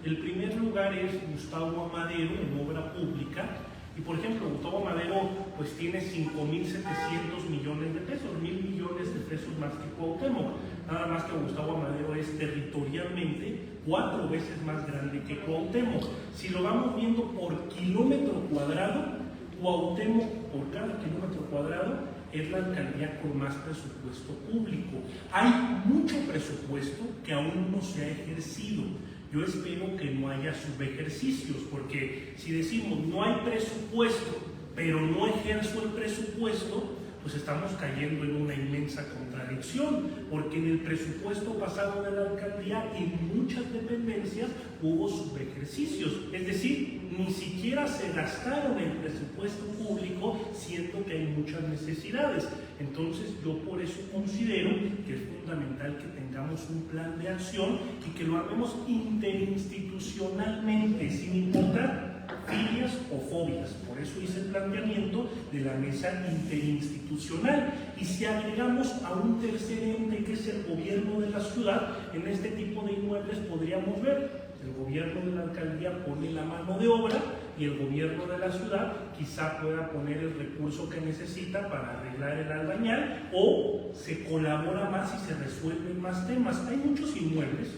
El primer lugar es Gustavo Amadero en obra pública, y por ejemplo, Gustavo Amadero pues tiene 5.700 millones de pesos, 1.000 millones de pesos más que Cuauhtémoc. Nada más que Gustavo Amadero es territorialmente 4 veces más grande que Cuauhtémoc. Si lo vamos viendo por kilómetro cuadrado, Cuauhtémoc por cada kilómetro cuadrado es la alcaldía con más presupuesto público. Hay mucho presupuesto que aún no se ha ejercido. Yo espero que no haya subejercicios, porque si decimos no hay presupuesto, pero no ejerzo el presupuesto, pues estamos cayendo en una inmensa contradicción, porque en el presupuesto pasado de la alcaldía en muchas dependencias hubo subejercicios, es decir, ni siquiera se gastaron el presupuesto público, siendo que hay muchas necesidades. Entonces yo por eso considero que es fundamental que tengamos un plan de acción y que lo hagamos interinstitucionalmente, sin importar filias o fobias. Por eso hice el planteamiento de la mesa interinstitucional. Y si agregamos a un tercer ente que es el gobierno de la ciudad, en este tipo de inmuebles podríamos ver, el gobierno de la alcaldía pone la mano de obra y el gobierno de la ciudad quizá pueda poner el recurso que necesita para arreglar el albañal, o se colabora más y se resuelven más temas. Hay muchos inmuebles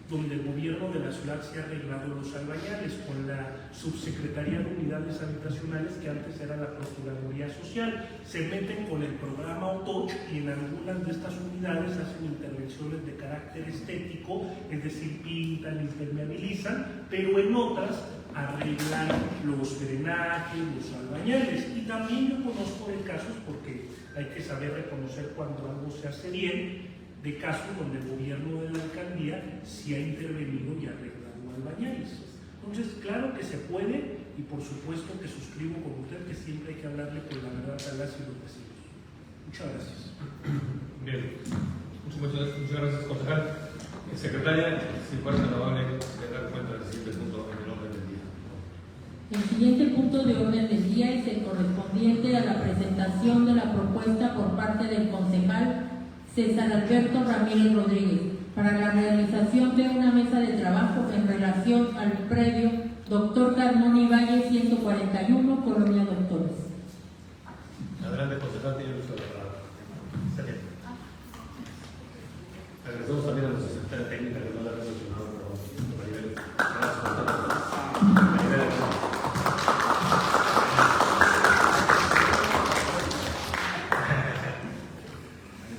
donde el gobierno de la ciudad se ha arreglado los albañales con la Subsecretaría de Unidades Habitacionales, que antes era la Procuraduría Social. Se meten con el programa OTOCH y en algunas de estas unidades hacen intervenciones de carácter estético, es decir, pintan, impermeabilizan, pero en otras arreglan los drenajes, los albañales. Y también yo conozco de casos, porque hay que saber reconocer cuando algo se hace bien, de casos donde el gobierno de la alcaldía sí ha intervenido y arreglado albañales. Entonces, claro que se puede, y por supuesto que suscribo con usted que siempre hay que hablarle con la verdad a las y los vecinos. Muchas gracias. Bien, muchas gracias, concejal. Secretaria, si fuera tan amable, de dar cuenta del siguiente punto en el orden del día. El siguiente punto de orden del día es el correspondiente a la presentación de la propuesta por parte del concejal César Alberto Ramírez Rodríguez para la realización de una mesa de trabajo en relación al predio Dr. Carmona y Valle 141, Colonia Doctores. Adelante, concejal, tiene usted la palabra. Está bien. Agradecemos también a la secretaria técnica que no la ha mencionado, pero Maribel.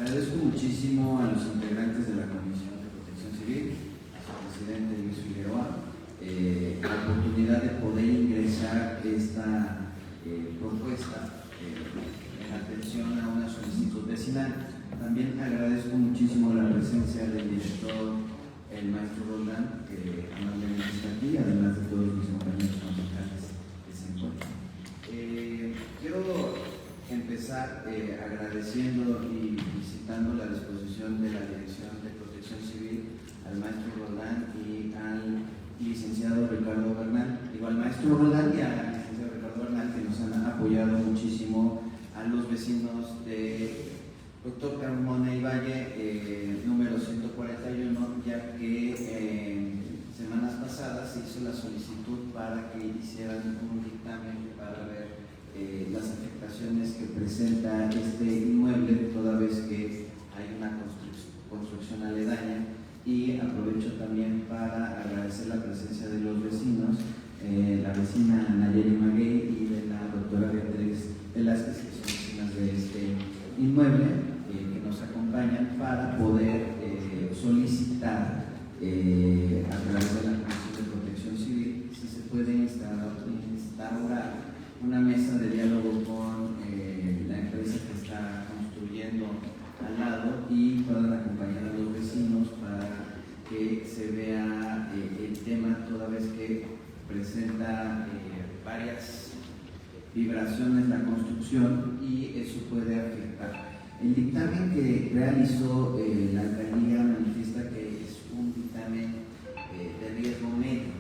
Agradezco muchísimo a los integrantes de la Comisión de Protección Civil, a su presidente Luis Figueroa, la oportunidad de poder ingresar esta propuesta en atención a una solicitud vecinal. También agradezco muchísimo la presencia del director, el maestro Roldán, que amablemente está aquí, además de todos mis compañeros concejales que se encuentran. Quiero empezar agradeciendo y visitando la disposición de la Dirección de Protección Civil al maestro Roldán y al licenciado Ricardo Bernal, igual maestro Roldán y al licenciado Ricardo Bernal, que nos han apoyado muchísimo a los vecinos de Dr. Carmona y Valle, número 141, ya que semanas pasadas se hizo la solicitud para que hicieran un dictamen para ver las afectaciones que presenta este inmueble, toda vez que hay una construcción aledaña. Y aprovecho también para agradecer la presencia de los vecinos, la vecina Nayeli Maguey y de la doctora Beatriz Velázquez, que son vecinas de este inmueble, que nos acompañan para poder solicitar a través de la Comisión de Protección Civil si se puede instaurar una mesa de diálogo con la empresa que está construyendo al lado y puedan acompañar a los vecinos para que se vea el tema, toda vez que presenta varias vibraciones la construcción y eso puede afectar. El dictamen que realizó la alcaldía manifiesta que es un dictamen de riesgo medio.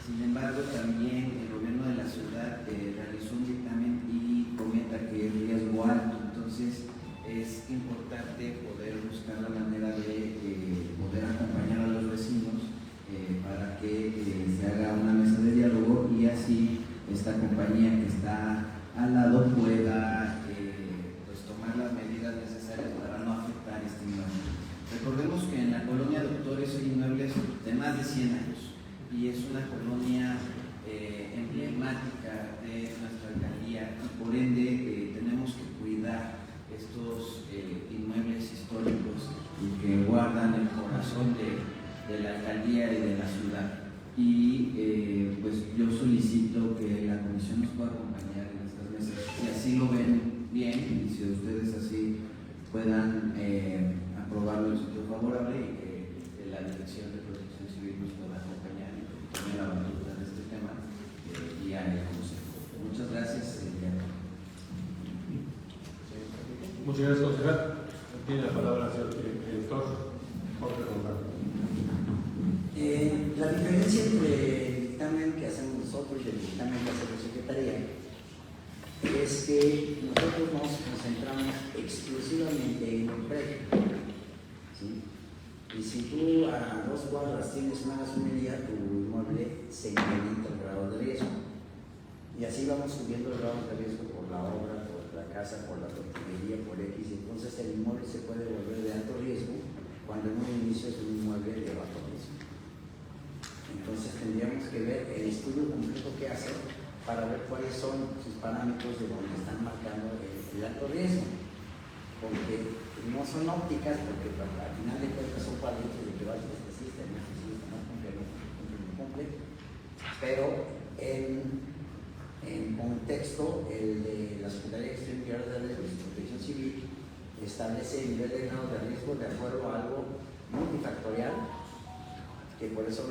Sin embargo, también el gobierno de la ciudad realizó un dictamen y comenta que es riesgo alto. Entonces, es importante poder buscar la manera de poder acompañar a los vecinos para que se haga una mesa de diálogo y así esta compañía que está al lado pueda tomar las medidas necesarias para no afectar este inmueble. Recordemos que en la colonia Doctores hay inmuebles de más de 100 años y es una colonia emblemática de nuestra alcaldía y por ende tenemos que cuidar estos inmuebles históricos y que guardan el corazón de la alcaldía y de la ciudad. Y pues yo solicito que la comisión nos pueda acompañar en estas mesas, si así lo ven bien y si ustedes así puedan aprobarlo en sitio favorable y que la Dirección de Protección Civil nos pueda acompañar y tome la batuta de este tema y a el consejo. Muchas gracias. Muchas gracias, concejal. Tiene la palabra el director Jorge Roldán. La diferencia entre el dictamen que hacemos nosotros y el dictamen que hace la Secretaría es que nosotros nos concentramos exclusivamente en el predio, ¿sí? Y si tú a 2 cuadras tienes una gasolinería, tu inmueble se incrementa el grado de riesgo. Y así vamos subiendo el grado de riesgo por la obra, por la casa, por la tortillería, por X. Entonces el inmueble se puede volver de alto riesgo cuando en un inicio es un inmueble de bajo riesgo. Entonces tendríamos que ver el estudio completo que hace para ver cuáles son sus parámetros de donde están marcando el alto riesgo. Porque no son ópticas, porque al final de cuentas son cuadritos de que va este sistema, no cumple. Pero en contexto, el de la Secretaría de Gestión Integral de Riesgos y Protección Civil establece el nivel de grado de riesgo de acuerdo a algo multifactorial, que por eso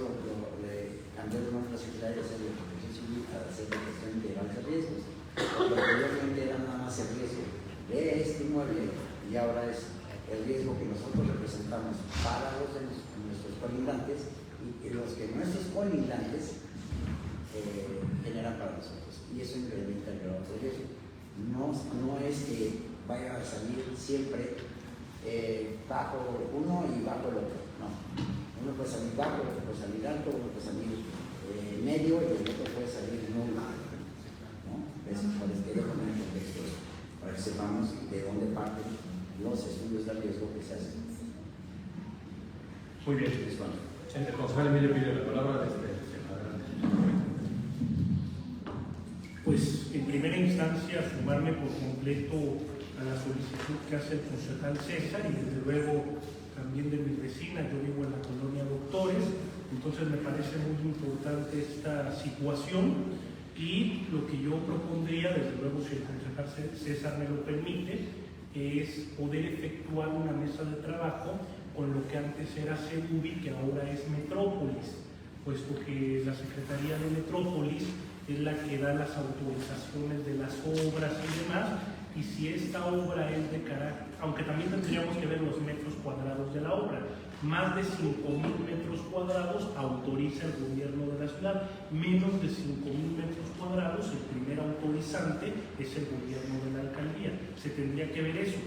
le cambió de nombre la Secretaría de Protección Civil para hacer la gestión integral de riesgos. Porque anteriormente era nada más el riesgo de este inmueble y ahora es el riesgo que nosotros representamos para los de nuestros colindantes y los que nuestros colindantes generan para nosotros. Y eso incrementa el grado de riesgo. No es que vaya a salir siempre bajo uno y bajo el otro. No. Uno puede salir bajo, otro puede salir alto, uno puede salir medio y el otro puede salir nulo. ¿No? Eso por eso quiero poner en contexto eso, para que sepamos de dónde parten los estudios de riesgo que se hacen. Muy bien. El concejal Emilio pide la palabra. Adelante. Pues en primera instancia sumarme por completo a la solicitud que hace el concejal César y desde luego también de mi vecina. Yo vivo en la colonia Doctores, entonces me parece muy importante esta situación y lo que yo propondría, desde luego si el concejal César me lo permite, es poder efectuar una mesa de trabajo con lo que antes era CEDUBI, que ahora es Metrópolis, puesto que la Secretaría de Metrópolis es la que da las autorizaciones de las obras y demás, y si esta obra es de carácter, aunque también tendríamos que ver los metros cuadrados de la obra, más de 5.000 metros cuadrados autoriza el gobierno de la ciudad, menos de 5.000 metros cuadrados, el primer autorizante es el gobierno de la alcaldía. Se tendría que ver eso,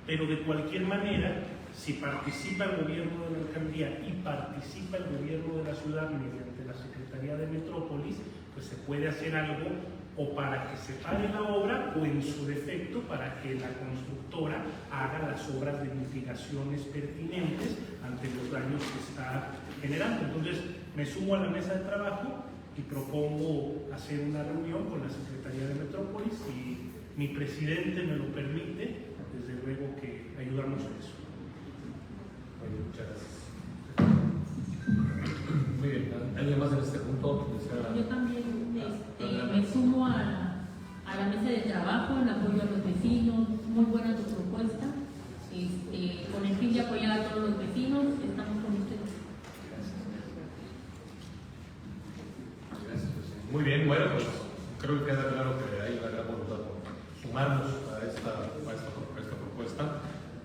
pero de cualquier manera, si participa el gobierno de la alcaldía y participa el gobierno de la ciudad mediante la Secretaría de Metrópolis, pues se puede hacer algo o para que se pare la obra o en su defecto para que la constructora haga las obras de mitigaciones pertinentes ante los daños que está generando. Entonces me sumo a la mesa de trabajo y propongo hacer una reunión con la Secretaría de Metrópolis y mi presidente me lo permite, desde luego que ayudamos a eso. Muchas gracias. Muy bien, ¿alguien más en este punto? Yo también me sumo a la mesa de trabajo en apoyo a los vecinos. Muy buena tu propuesta. Con el fin de apoyar a todos los vecinos, estamos con ustedes. Muy bien, bueno, pues creo que queda claro que hay una gran voluntad por sumarnos a esta propuesta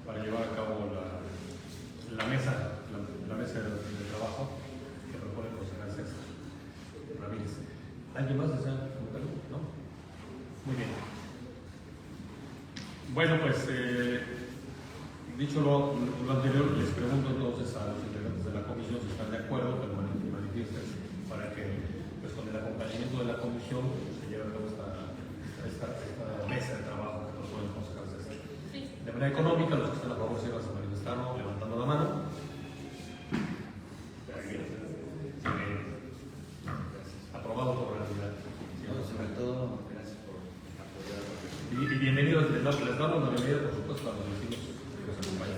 para llevar a cabo la mesa de trabajo que propone el concejal César Ramírez. ¿Alguien más desea comentarlo? ¿No? Muy bien. Bueno, pues dicho lo anterior, les pregunto entonces a los integrantes de la comisión si están de acuerdo, pero manifiesten para que, pues, con el acompañamiento de la comisión se lleve a cabo esta mesa de trabajo que propone el concejal César. De manera económica, los que están a favor se van a manifestar levantando la mano. Aprobado por unanimidad. Sobre todo, gracias por apoyar. Y bienvenidos, les damos la bienvenida, por supuesto, a los vecinos que nos acompañan.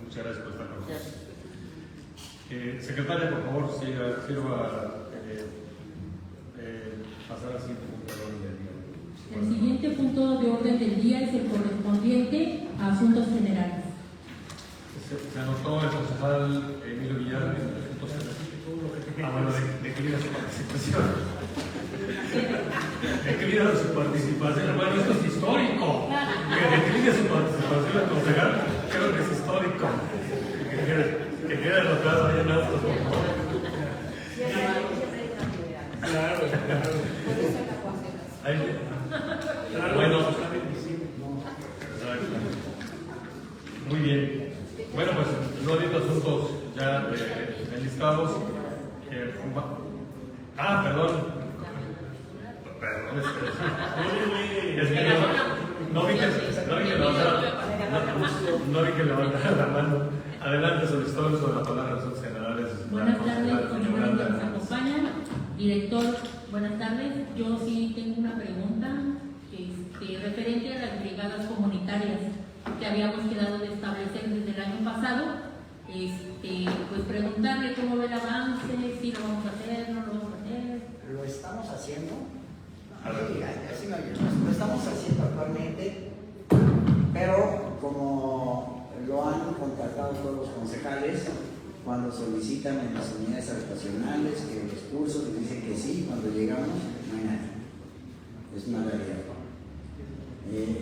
Muchas gracias por estar con nosotros. Secretaria, por favor, sirva pasar al siguiente punto de orden del día. El siguiente punto de orden del día es el correspondiente a asuntos generales. Se anotó el concejal Emilio Villar en el asunto general. Bueno, declina su participación. Declina su participación. Bueno, esto es histórico. Que decline su participación el concejal, creo que es histórico. Que quede anotado ahí en autos, por favor. Claro. Bueno, muy bien. Bueno, pues no habiendo asuntos ya enlistados. Perdón. Es que no vi que levantara la mano. Adelante, solicitadores, sobre la palabra de asuntos generales. Buenas tardes, compañeros que nos acompañan. Director, buenas tardes. Yo sí tengo una pregunta referente a las brigadas comunitarias que habíamos quedado de establecer desde el año pasado. Pues preguntarle cómo ve el avance, si lo vamos a hacer, no lo vamos a hacer. Lo estamos haciendo. Lo estamos haciendo actualmente, pero como lo han contratado todos los concejales, cuando solicitan en las unidades habitacionales, que los cursos les dicen que sí, cuando llegamos no hay nadie. Es una realidad.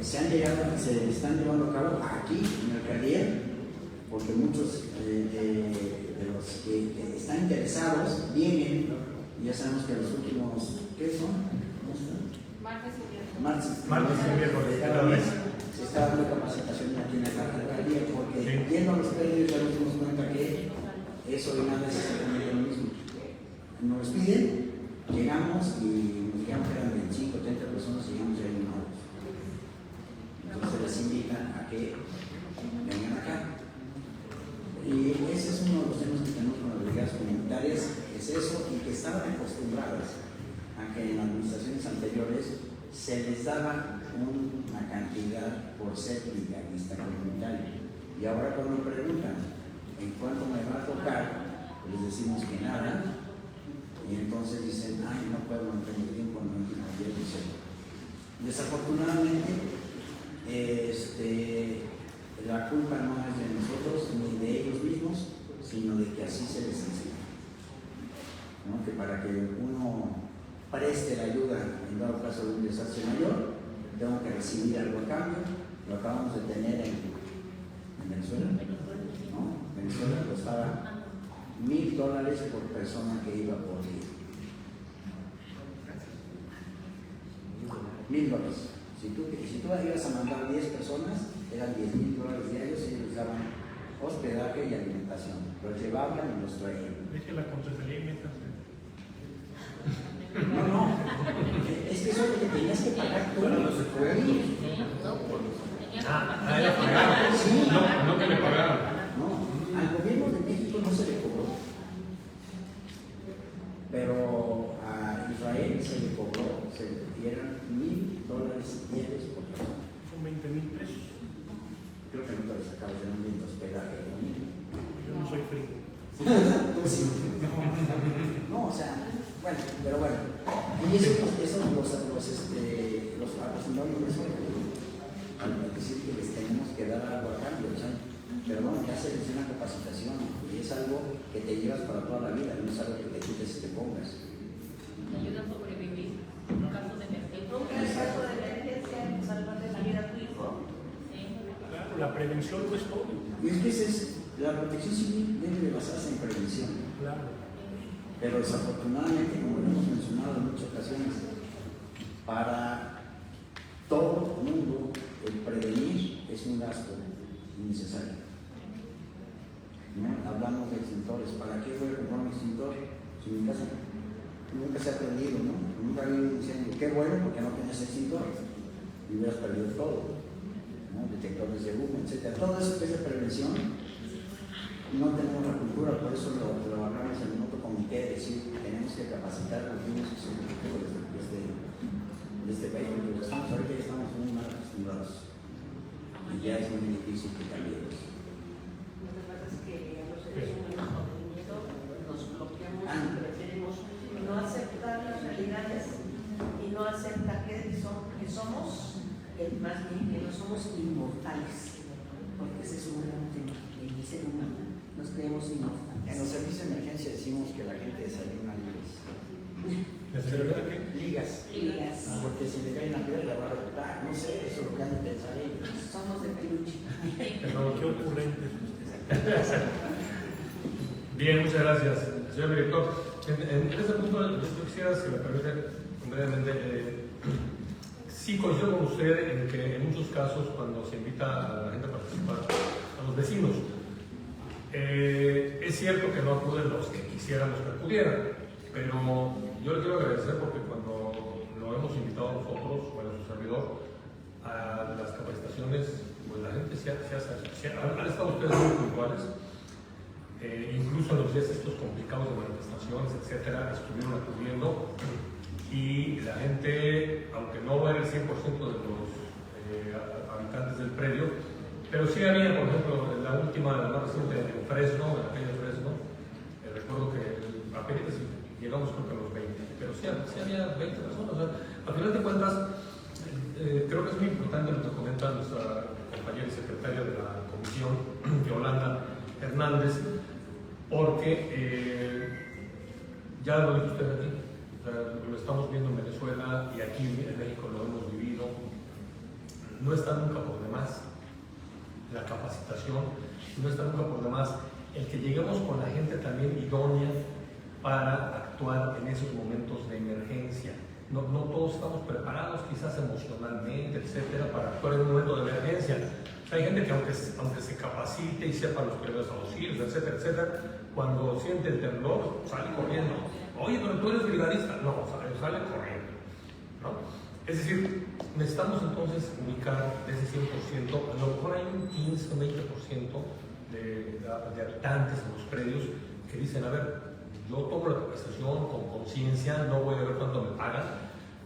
Se están llevando a cabo aquí en la alcaldía, porque muchos de los que están interesados vienen, y ya sabemos que los últimos, ¿qué son? ¿Cómo están? Martes y miércoles cada mes se está dando capacitación aquí en la alcaldía, porque viendo los predios ya nos dimos cuenta que eso de nada es exactamente lo mismo. Nos piden, llegamos y nos quedamos, eran 25 o 30 personas y llegamos ya en una hora. Entonces les invitan a que vengan acá. Y ese es uno de los temas que tenemos con las brigadas comunitarias, es eso, y que estaban acostumbradas a que en administraciones anteriores se les daba una cantidad por ser brigadista comunitario. Y ahora cuando preguntan en cuánto me va a tocar, les decimos que nada, y entonces dicen, ay, no puedo, no tengo tiempo, no tengo tiempo. Desafortunadamente, la culpa no es de nosotros ni de ellos mismos, sino de que así se les enseña, ¿no? Que para que uno preste la ayuda en dado caso de un desastre mayor, tengo que recibir algo a cambio. Lo acabamos de tener en Venezuela, ¿no? Venezuela costaba $1,000 por persona que iba por día. $1,000. Si tú ibas a mandar 10 personas, eran $10,000 diarios y ellos daban hospedaje y alimentación. Los llevaban y los traían. Dije la contrataría y métanse. No, es que eso es lo que tenías que pagar tú. Para los esfuerzos. Era pagar. Sí. No que le pagaran. No, al gobierno de México no se le cobró. Pero a Israel se le cobró, se le dieron $1,000 diarios por persona. Son 20,000 pesos. Creo que no te lo sacabas de un lindo hospedaje. Yo no soy frío. Tú sí. No, o sea, bueno, pero bueno. Y eso los acostumbrados no son. Al decir que les tenemos que dar algo a cambio, ¿sí? Pero bueno, ya se les dio una capacitación y es algo que te llevas para toda la vida, no es algo que te quites y te pongas. Te ayuda a sobrevivir en caso de emergencia. En caso de emergencia, salvarle la vida a tu hijo. Claro, la prevención no es todo. Y es que la protección civil debe de basarse en prevención. Claro. Pero desafortunadamente, como lo hemos mencionado en muchas ocasiones, para todo el mundo el prevenir es un gasto innecesario. ¿No? Hablamos de extintores. ¿Para qué voy a comprar un extintor si en mi casa nunca se ha prendido? ¿No? Nunca había un incendio. Qué bueno, porque no tenías extintor y hubieras perdido todo, ¿no? Detectores de humo, etc. Todo eso que es de prevención no tenemos la cultura, por eso lo hablamos en un otro comité, de decir que tenemos que capacitar a los niños que son de este país, porque ahorita ya estamos muy mal acostumbrados y ya es muy difícil que cambiemos. Lo que pasa es que los seres humanos con el miedo nos bloqueamos y preferimos no aceptar las realidades y no aceptar que somos, más bien que no somos inmortales, porque ese es un gran tema en el ser humano. Nos creemos inmortales. En los servicios de emergencia decimos que la gente desayuna ligas. ¿Desayuna qué? Ligas. Ligas. Porque si le cae una piedra la va a recuperar. No sé, eso es lo que han de pensar ellos. Somos de peluche. Qué ocurrente es usted. Bien, muchas gracias, señor director. En este punto, yo quisiera, si me permite, brevemente, sí coincido con usted en que en muchos casos, cuando se invita a la gente a participar, a los vecinos, es cierto que no acuden los que quisiéramos que acudieran, pero yo le quiero agradecer porque cuando lo hemos invitado a nosotros, bueno, a su servidor, a las capacitaciones, pues la gente han estado ustedes muy puntuales, incluso en los días estos complicados de manifestaciones, etcétera, estuvieron acudiendo y la gente, aunque no va el 100% de los habitantes del predio, pero sí había, por ejemplo, la última, la más reciente en Fresno, en la calle de Fresno, recuerdo que apenas llegamos creo que a los 20, pero sí había 20 personas. O sea, al final de cuentas, creo que es muy importante lo que comenta nuestra compañera y secretaria de la comisión, Yolanda Hernández, porque ya lo dijo usted aquí, o sea, lo estamos viendo en Venezuela y aquí en México lo hemos vivido. No está nunca por demás la capacitación, no está nunca por demás el que lleguemos con la gente también idónea para actuar en esos momentos de emergencia. No todos estamos preparados, quizás emocionalmente, etcétera, para actuar en un momento de emergencia. O sea, hay gente que aunque se capacite y sepa los primeros auxilios, etcétera, etcétera, cuando siente el temblor, sale corriendo. Oye, pero tú eres brigadista. No, sale corriendo, ¿no? Es decir, necesitamos entonces ubicar de ese 100%, a lo mejor hay un 15 o 20% de habitantes en los predios que dicen, a ver, yo tomo la capacitación con conciencia, no voy a ver cuánto me pagan,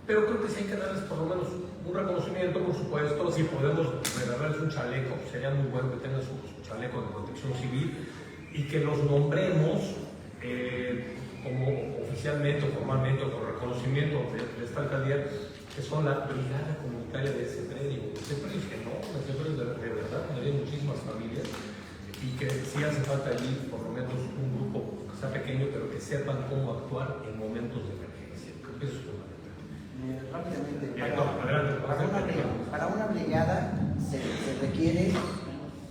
pero creo que sí hay que darles por lo menos un reconocimiento, por supuesto. Si podemos regalarles un chaleco, sería muy bueno que tengan su chaleco de protección civil y que los nombremos como oficialmente o formalmente o con reconocimiento de esta alcaldía, que son la brigada comunitaria de ese predio. Ese predio es que no, ese predio de verdad, donde hay muchísimas familias y que sí hace falta allí por lo menos un grupo que sea pequeño, pero que sepan cómo actuar en momentos de emergencia. Creo que eso es fundamental. Rápidamente, para una brigada se requiere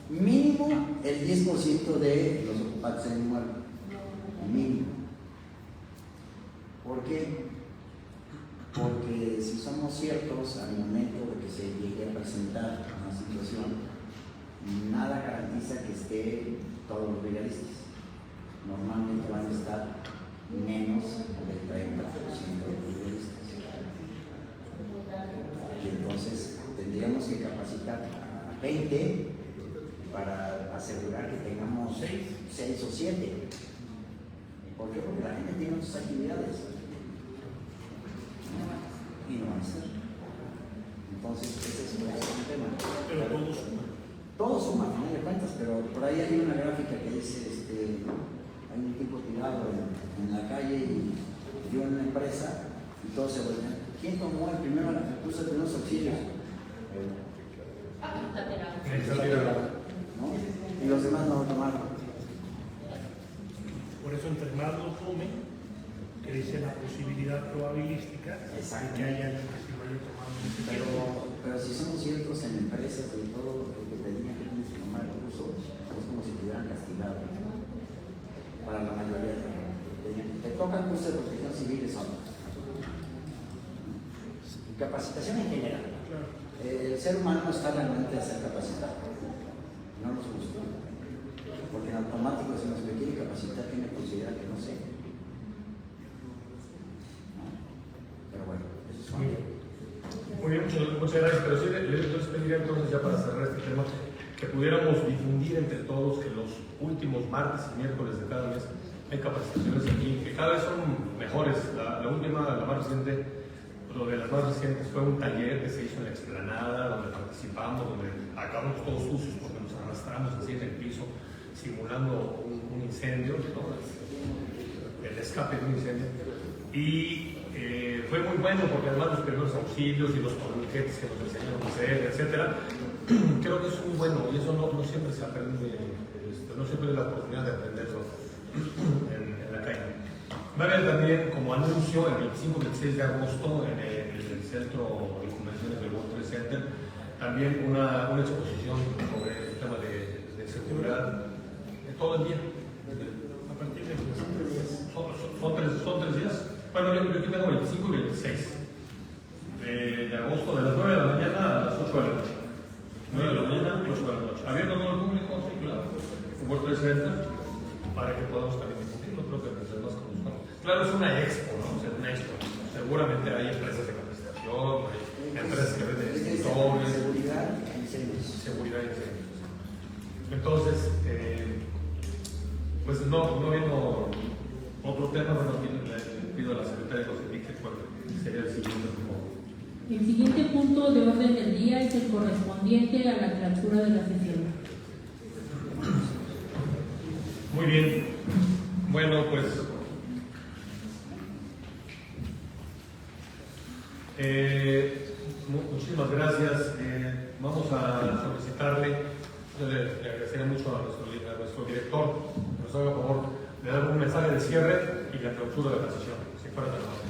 mínimo el 10% de los ocupantes en el muerto. Mínimo. ¿Por qué? Porque si somos ciertos al momento de que se llegue a presentar una situación, nada garantiza que esté todos los brigadistas. Normalmente van a estar menos del 30% de los brigadistas. Y entonces tendríamos que capacitar a 20 para asegurar que tengamos 6 o 7. ¿Por qué? Porque la gente tiene otras actividades. Y no van a ser. Entonces, ese es un tema. Pero todo suma. Todo suma, a final de cuentas, pero por ahí hay una gráfica que dice, hay un tipo tirado en la calle y dio una empresa y todos se vuelven. ¿Quién tomó el primero recurso de primeros auxilios? ¿No? Y los demás no lo tomaron. Por eso, entre más lo tomen, crece la posibilidad probabilística de que haya alguien que se vaya tomando. Pero si somos ciertos en empresas y todo lo que tenían que tener que tomar el curso, es como si te hubieran castigado. Para la mayoría te tocan cursos de protección civil y son. Capacitación en general. El ser humano no está realmente a ser capacitado. No nos gusta. Porque en automático, si nos quiere capacitar, tiene que considerar que no sé. ¿No? Pero bueno, eso es muy bien. Muy bien, muchas gracias. Pero sí, les pediría entonces, ya para cerrar este tema, que pudiéramos difundir entre todos que los últimos martes y miércoles de cada mes hay capacitaciones aquí, que cada vez son mejores. La última, la más reciente, lo de las más recientes fue un taller que se hizo en la explanada, donde participamos, donde acabamos todos sucios porque nos arrastramos así en el piso, simulando un incendio, ¿no? El escape de un incendio. Y fue muy bueno porque además los primeros auxilios y los torniquetes que nos enseñaron a hacer, etcétera, creo que es muy bueno y eso no siempre se aprende, no siempre hay la oportunidad de aprenderlo en la calle. Va a haber también como anuncio el 25 y 26 de agosto en el Centro de Convenciones del World Trade Center también una exposición sobre el tema de seguridad todo el día. A partir de Son 3 días. Bueno, yo aquí tengo 25 y 26 de agosto, de las 9 de la mañana a las 8 de la noche. 9 de la mañana a 8 de la noche. Abierto a todo el público, sí, claro. Un World Trade Center para que podamos también difundirlo, creo que los demás conozcan. Claro, es una expo, ¿no? O sea, una expo. Seguramente hay empresas de capacitación, hay empresas que venden extintores. Seguridad y incendios. Seguridad y incendios. Entonces, pues no viendo otro tema, bueno, pido a la secretaria de José que sería el siguiente. El siguiente punto de orden del día es el correspondiente a la clausura de la sesión. Muy bien. Bueno, pues muchísimas gracias. Vamos a solicitarle, yo le agradecería mucho a nuestro director que nos haga favor le dar un mensaje de cierre y la clausura de la sesión. Si fuera tan amable.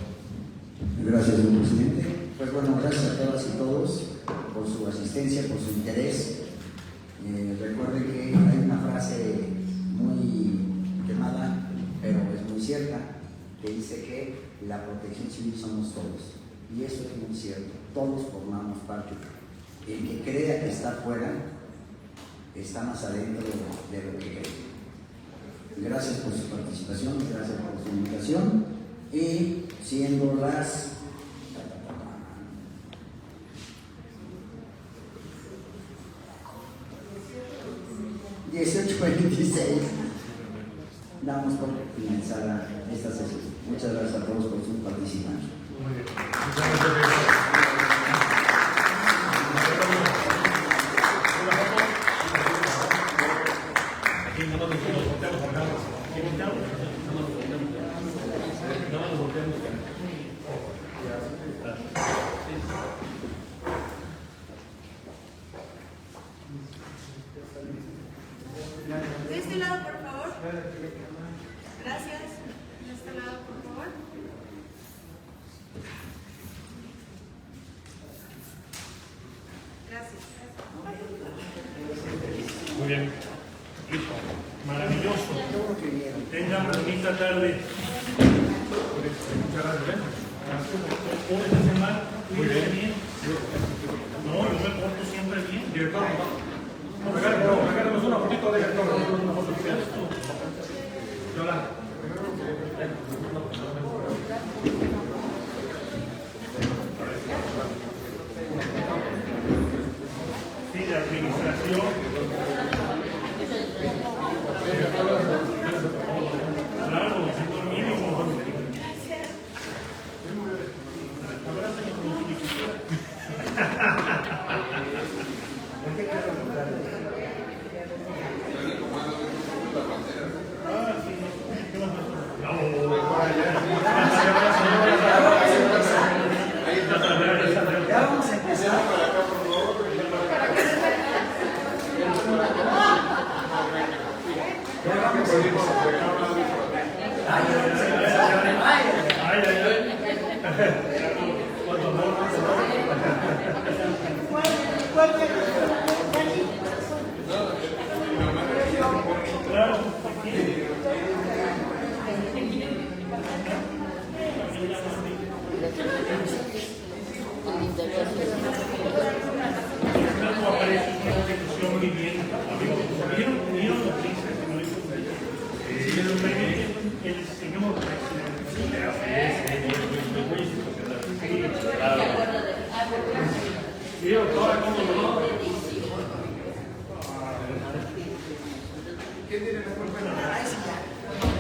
Gracias, señor presidente. Pues bueno, gracias a todas y todos por su asistencia, por su interés. Recuerden que hay una frase muy quemada, pero es muy cierta, que dice que la protección civil somos todos. Y eso es muy cierto. Todos formamos parte. El que crea que está afuera está más adentro de lo que cree. Gracias por su participación, gracias por su invitación. Y siendo las 18:26, damos por finalizada esta sesión. Muchas gracias a todos por su participación. Muy bien. Muchas gracias. Aquí no nos volteamos acá. Aquí volteamos. No nos volteamos. No nos volteamos. De este lado, por favor. Gracias. De este lado, por favor. Gracias. Muy bien. Listo. Maravilloso. Tengan bonita tarde. Muchas gracias. Esta semana, Muy bien. bien. No, yo me porto siempre bien. Director, regálanos una fotito de director. Una foto oficial. Yolanda. Sí, de administración. Claro, es lo mínimo. Ya vamos a empezar.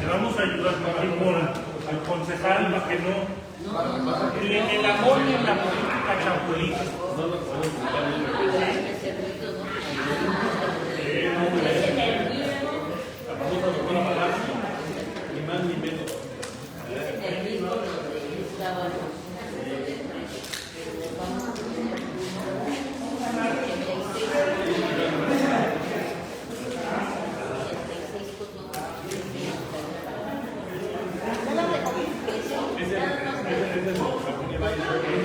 Le vamos a ayudar al concejal para que no. Ni en el amor ni en la política champurita. Ni más ni menos. Ese es